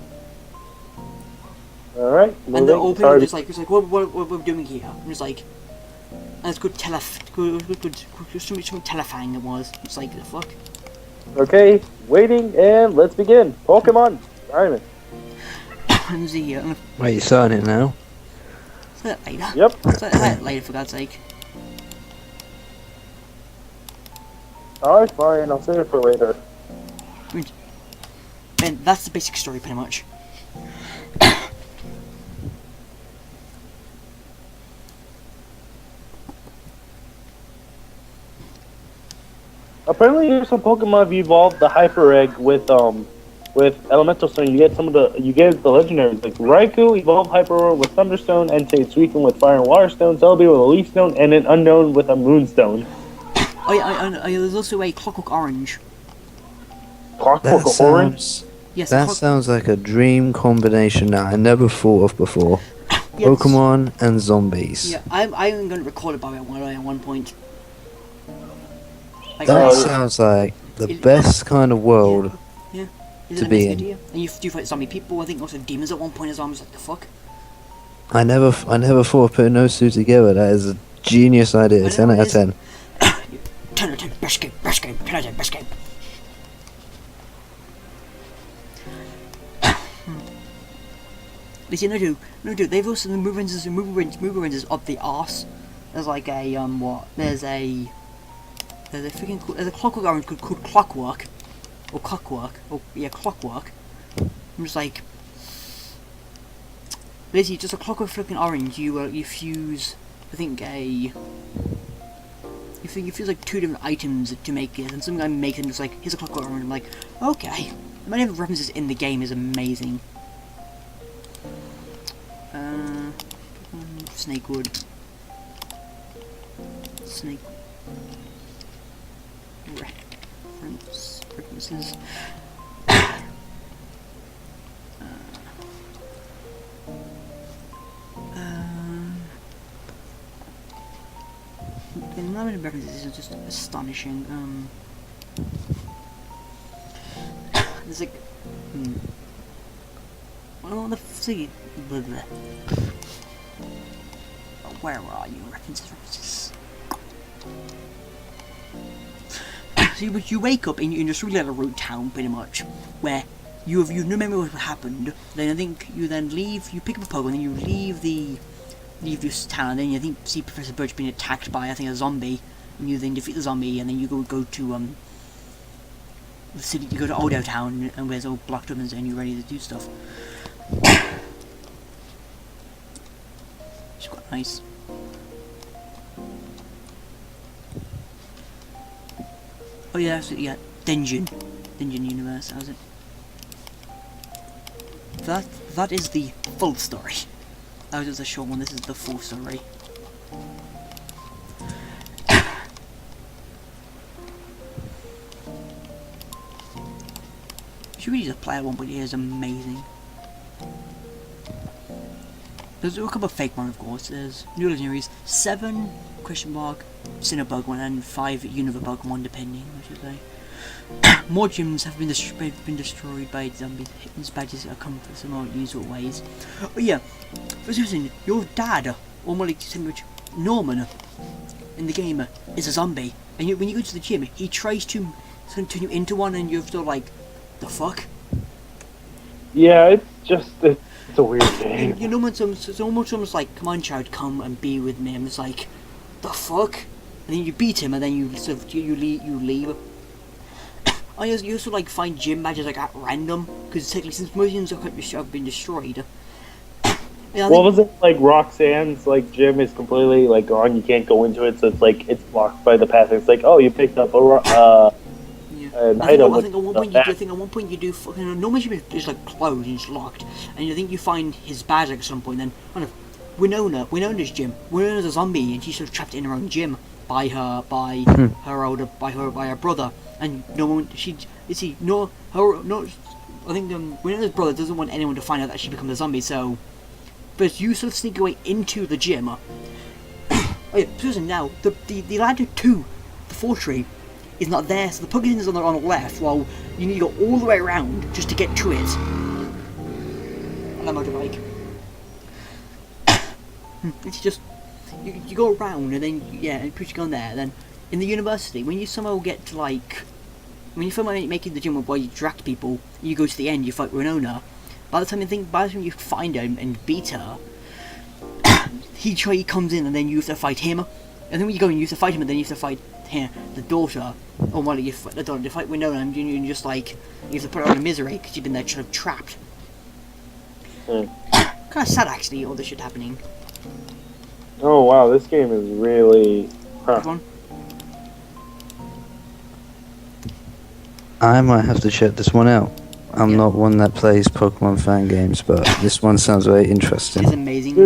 All right. And the old people just like, it's like, what we're doing here? I'm just like, and it's good Telefang it was. It's like the fuck. Okay, waiting and let's begin. Pokemon Diamond. And the Wait, you're starting it now? say that later. Yep. Say that later, for God's sake. Alright, fine. I'll save it for later. And that's the basic story, pretty much. Apparently, there's some Pokemon have evolved the Hyper Egg with Elemental Stone. You get the legendaries like Raikou evolved Hyper with Thunderstone, Entei Suicune with Fire and Water Stone, Celebi with a Leaf Stone, and an Unknown with a Moonstone. Oh yeah, there's also a Clockwork Orange. Clockwork Orange? Yes. That sounds like a dream combination that I never thought of before. Yes. Pokemon and zombies. Yeah, I'm going to record it by at one point. Like, That sounds like the best kind of world to be in. And you do fight zombie people. I think also demons at one point as well. I was like, the fuck. I never thought of putting those two together. That is a genius idea. 10 out of 10. 10 out of 10. Best game. 10 out of 10. Best game. But you no dude. They've also the mover ranges up the arse. There's like a There's a Clockwork Orange called Clockwork, or clockwork, clockwork. I'm just like, basically just a clockwork flipping orange. You fuse, I think you fuse like 2 different items to make it, and something I make them just like, here's a clockwork orange. I'm like, okay. The many of references in the game is amazing. Snakewood. Snake. References. The number of references is just astonishing. There's like, well, see, where are you? References. So you wake up in just really like a root town, pretty much, where you have no memory of what happened. Then I think you then leave. You pick up a Pokemon, then you leave this town. And then you see Professor Birch being attacked by, I think, a zombie, and you then defeat the zombie, and then you go to the city. You go to Old Town, and where's all blocked up, and you're ready to do stuff. It's quite nice. Oh yeah, absolutely, yeah. Dungeon Universe, how's it? That is the full story. That was just a short one, this is the full story. You should really just play at one point, it is amazing. There's a couple of fake ones, of course. There's new legendaries, 7 ? Cinnabug one and 5 Univabug one, depending, I should say. More gyms have been destroyed by zombies. These badges are come from some more usual ways. Oh yeah, for Susan, your dad, or more like Norman, in the game, is a zombie. And when you go to the gym, he tries to turn you into one, and you're still like, the fuck? Yeah, it's a weird game. You know when someone's like, come on child, come and be with me, and it's like, the fuck? And then you beat him, and then you sort of you leave. You also like find gym badges like at random, because technically since most gyms have been destroyed. What was it like? Roxanne's like gym is completely like gone. You can't go into it, so it's like it's blocked by the path. It's like, oh, you picked up an item. I think at one point you do. Normally gym is just like closed and it's locked, and I think you find his badge like, at some point. Then kind of Winona's gym. Winona's a zombie, and she's sort of trapped in her own gym by her brother. And no one, I think Winona's brother doesn't want anyone to find out that she becomes a zombie. So, but you sort of sneak away into the gym. Oh yeah, Susan. Now the ladder to the fort tree is not there, so the Pokemon is on the left. While you need to go all the way around just to get to it. On a motorbike. It's just you go around and then and push you on there. Then in the university, when you somehow get to like, when you somehow making the gym where you direct people, you go to the end, you fight Winona. By the time you find her and beat her, he comes in and then you have to fight him. And then when you go and you have to fight him, and then you have to fight the daughter, or one of you the daughter to fight Winona, and you just like you have to put her out of misery because you've been there sort of trapped. Kind of sad actually, all this shit happening. Oh wow, this game is really. I might have to check this one out. I'm not one that plays Pokemon fan games, but this one sounds very interesting. It's amazing.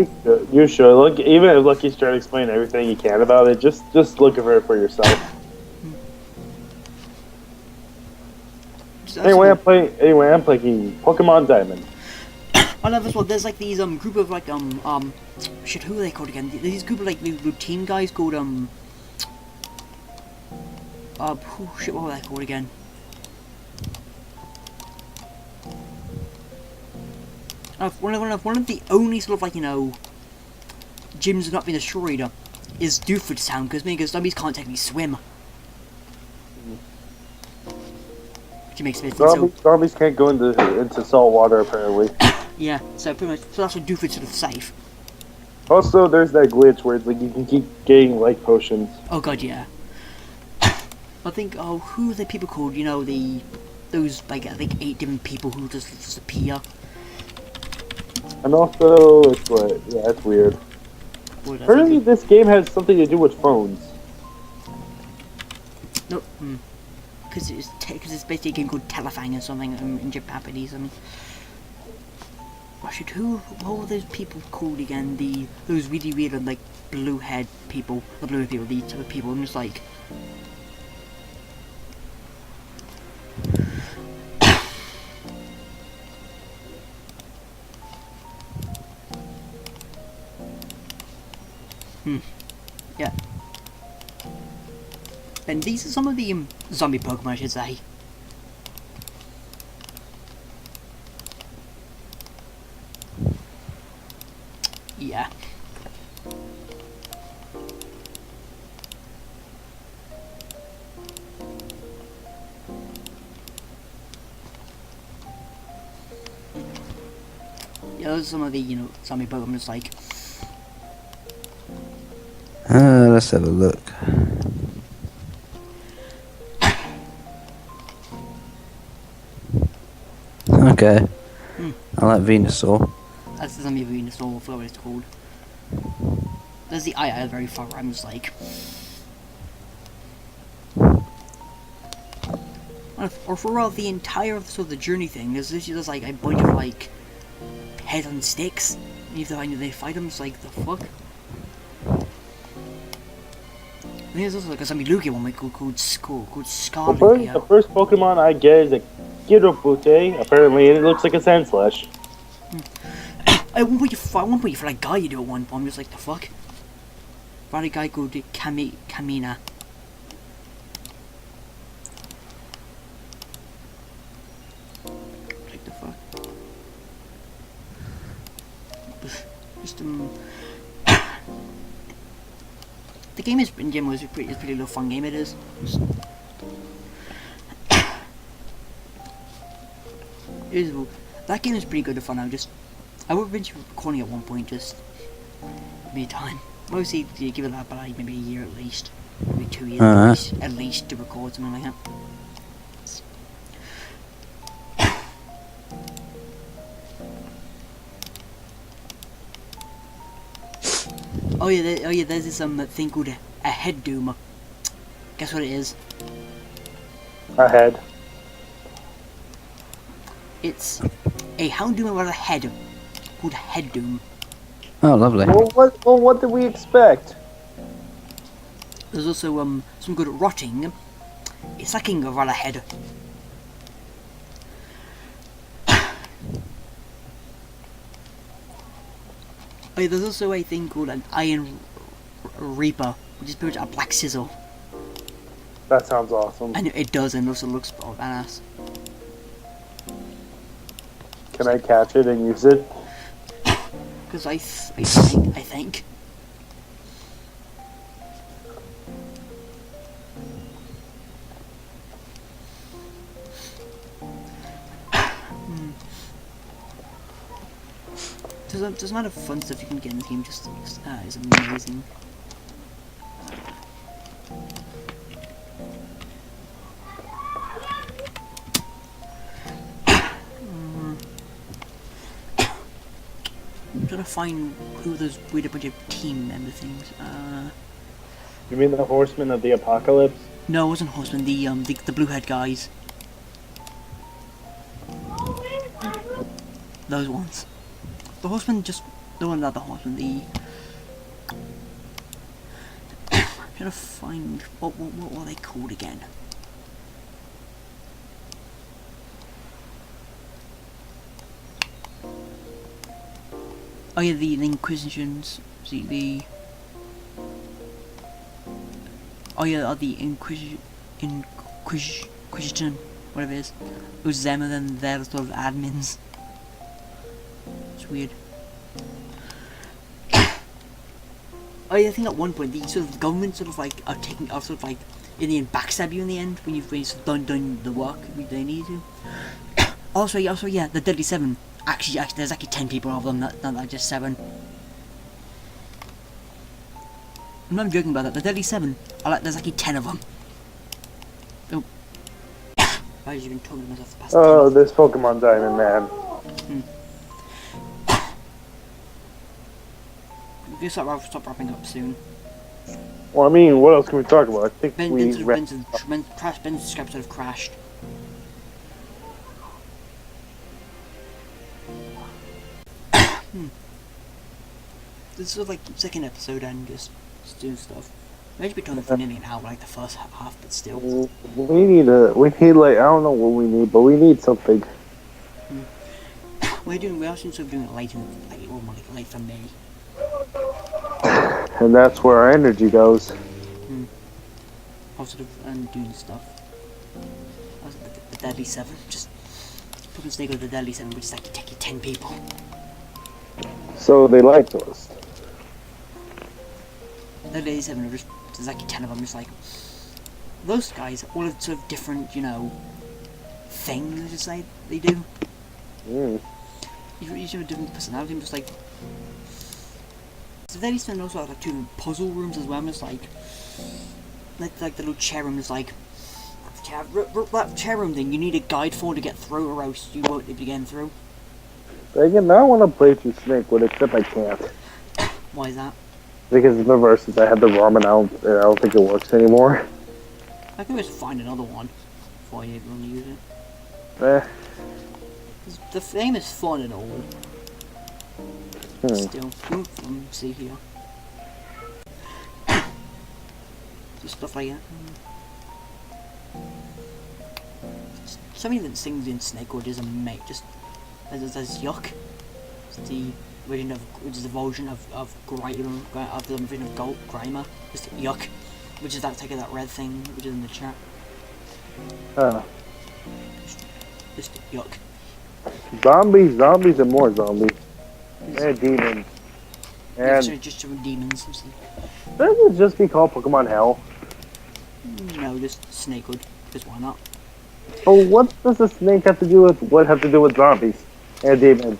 You should look. Even if Lucky's trying to explain everything you can about it, just look at it for yourself. Anyway, I'm playing Pokemon Diamond. I love this one. There's like these group of like shit. Who are they called again? These group of like routine guys called shit. What were they called again? One of the only sort of like gyms that have not been destroyed is Doofus Town because zombies can't technically swim. Which makes sense. Zombies can't go into salt water apparently. Yeah, so pretty much, that's what Doofus sort of safe. Also, there's that glitch where it's like you can keep getting life potions. Oh god, yeah. I think, who are the people called? those like I think 8 different people who just disappear. And also, it's what? Yeah, it's weird. What did I Apparently, say? this game has something to do with phones. No, because it's basically a game called Telefang or something in Japanese. I mean, what were those people called again? Those really weird like blue haired people, the blue people, these type of people. I'm just like. Yeah. And these are some of the zombie Pokemon, I should say. Yeah. Yeah, those are some of the, zombie Pokemon, just like. Let's have a look. Okay. I like Venusaur. That's the zombie Venusaur, whatever it's called. There's the eye very far, I'm just like. Or for all the entire sort of the journey thing, there's literally just like a bunch of like heads on sticks. And you have to they fight them, it's like the fuck? I think there's also like a zombie Lugia one called Scarlet. The first Pokemon I get is a Gyropote, apparently, and it looks like a Sandslash. At one point you fight a guy you do at one point, I'm just like the fuck? Fight a guy called Kamina. Like the fuck? Just the game is in general is pretty little fun game. It is. That game is pretty good fun. I would eventually recording at one point. Just me time. Mostly you give it that by maybe a year at least, maybe 2 years at least to record something like that. Oh yeah, there's this thing called a head doom. Guess what it is? A head. It's a Houndoom with a head called Head Doom. Oh, lovely. Well, what did we expect? There's also some good rotting. It's like a rather head. Oh yeah, there's also a thing called an Iron Reaper, which is pretty much a black sizzle. That sounds awesome. And it does, and also looks badass. Can I catch it and use it? Because I think. There's a lot of fun stuff you can get in the game. Just is amazing. I'm trying to find who those weird bunch of team member things. You mean the Horsemen of the Apocalypse? No, it wasn't Horseman. The blue head guys. Those ones. The Horseman not the Horseman. I'm trying to find what were they called again? Oh yeah, the Inquisitions. Oh yeah, the Inquisition, whatever it is. It was them and then their sort of admins. It's weird. Oh yeah, I think at one point the sort of government sort of like are sort of like in the end backstab you in the end when you've done the work they need to. Also yeah, the Deadly Seven. Actually, there's actually 10 people of them, not just 7. I'm not joking about that. The Deadly 7, there's actually 10 of them. Oh. I've just been talking to myself the past Oh, this Pokemon Diamond, man. We're gonna stop wrapping up soon. Well, I mean, what else can we talk about? I think Ben's subscribers have crashed. This is like second episode and just doing stuff. I should be talking for nearly an hour, like the first half, but still. We need like, I don't know what we need, but we need something. We're also doing it late for me. And that's where our energy goes. Also, and doing stuff. Also, the Deadly 7, just put a snake with the Deadly 7, which is like taking 10 people. So they lied to us. The Deadly 7 are just, there's like 10 of them, just like, those guys, all of sort of different, you know, things, just like, they do. Each have a different personality, I'm just like, so Deadly 7 also have like 2 puzzle rooms as well, I'm just like the little chair room is like, that chair room thing you need a guide for to get through, or else you won't be getting through. But again, I want to play through Snakewood, except I can't. Why is that? Because remember, since I had the ROM, and I don't think it works anymore. I can just find another one before you even use it. The game is fun and all. Still, see here. Just stuff like that. So many different things in Snakewood is amazing. Just there's Yuck. It's the version of, which is the version of Grimer, of the version of Grimer. Just Yuck, which is that take of that red thing which is in the chat. Just Yuck. Zombies, and more zombies. And demons. And yeah, just demons. Doesn't it just be called Pokemon Hell? No, just Snakewood. Because why not? So what does a snake have to do with zombies and demons?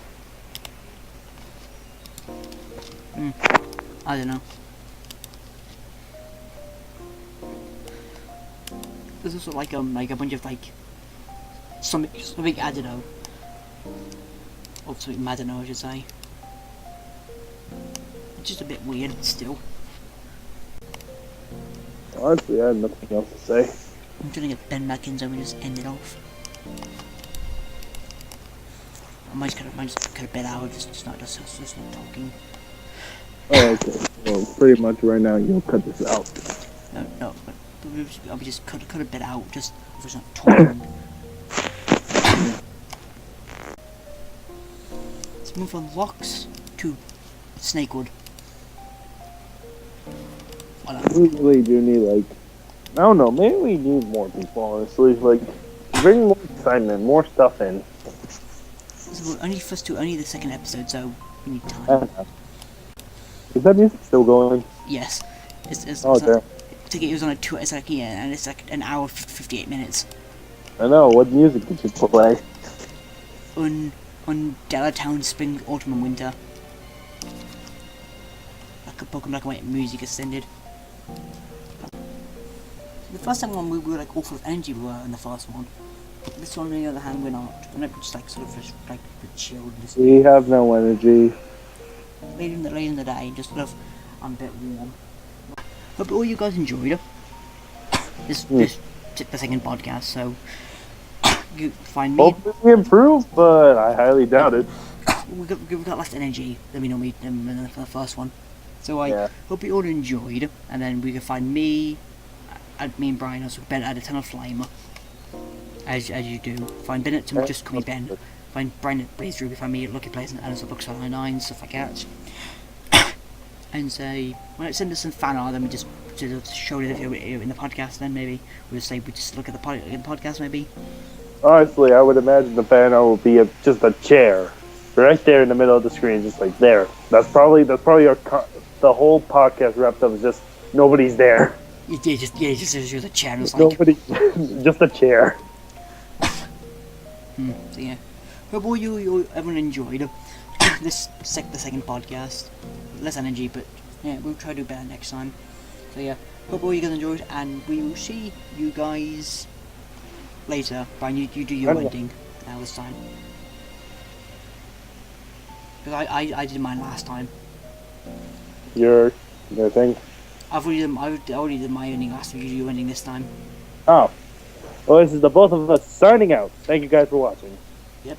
I don't know. There's also like a bunch of like something I don't know. Or something I don't know, I should say. It's just a bit weird still. Honestly, I have nothing else to say. I'm trying to get Ben back in so we just end it off. I might just cut a bit out, just not talking. Oh, okay. Well, pretty much right now you'll cut this out. No, but I'll just cut a bit out, just if it's not talking. Let's move on locks to Snakewood. We really do need, like, I don't know, maybe we need more people, honestly. Like, bring more excitement, more stuff in. So we're only the second episode, so we need time. Is that music still going? Yes. It's okay. It was on a 2, it's like, yeah, and it's like an hour 58 minutes. I know, what music did you play? On Delatown Spring, Autumn and Winter. Like a Pokemon Black and White music ascended. The first time we were like all full of energy, we were in the first one. This one, on the other hand, we're not. We're not just like sort of just like chilled. We have no energy. Late in the day, just sort of I'm a bit warm. Hope all you guys enjoyed this the second podcast. So you find me. Hopefully we improve, but I highly doubt it. We got less energy than we normally in the first one. So I hope you all enjoyed, and then we can find me and Bryan also Ben at a ton of Flame. As you do. Find Ben at just call me Ben. Find Bryan at BlazeStar, find me at Lucky Place and also Books 99, stuff like that. And say, when it send us some fan art, then we just show it in the podcast. Then maybe we just look at the podcast. Maybe. Honestly, I would imagine the fan art will be just a chair, right there in the middle of the screen, just like there. That's probably the whole podcast wrapped up is just nobody's there. Just a chair. It's like nobody, just a chair. So yeah, hope all everyone enjoyed the second podcast. Less energy, but yeah, we'll try to do better next time. So yeah, hope all you guys enjoyed, and we will see you guys later. Brian, you do your ending now this time. Because I did mine last time. Your thing? I already did my ending last time. You do your ending this time. Oh. Well, this is the both of us signing out. Thank you guys for watching. Yep.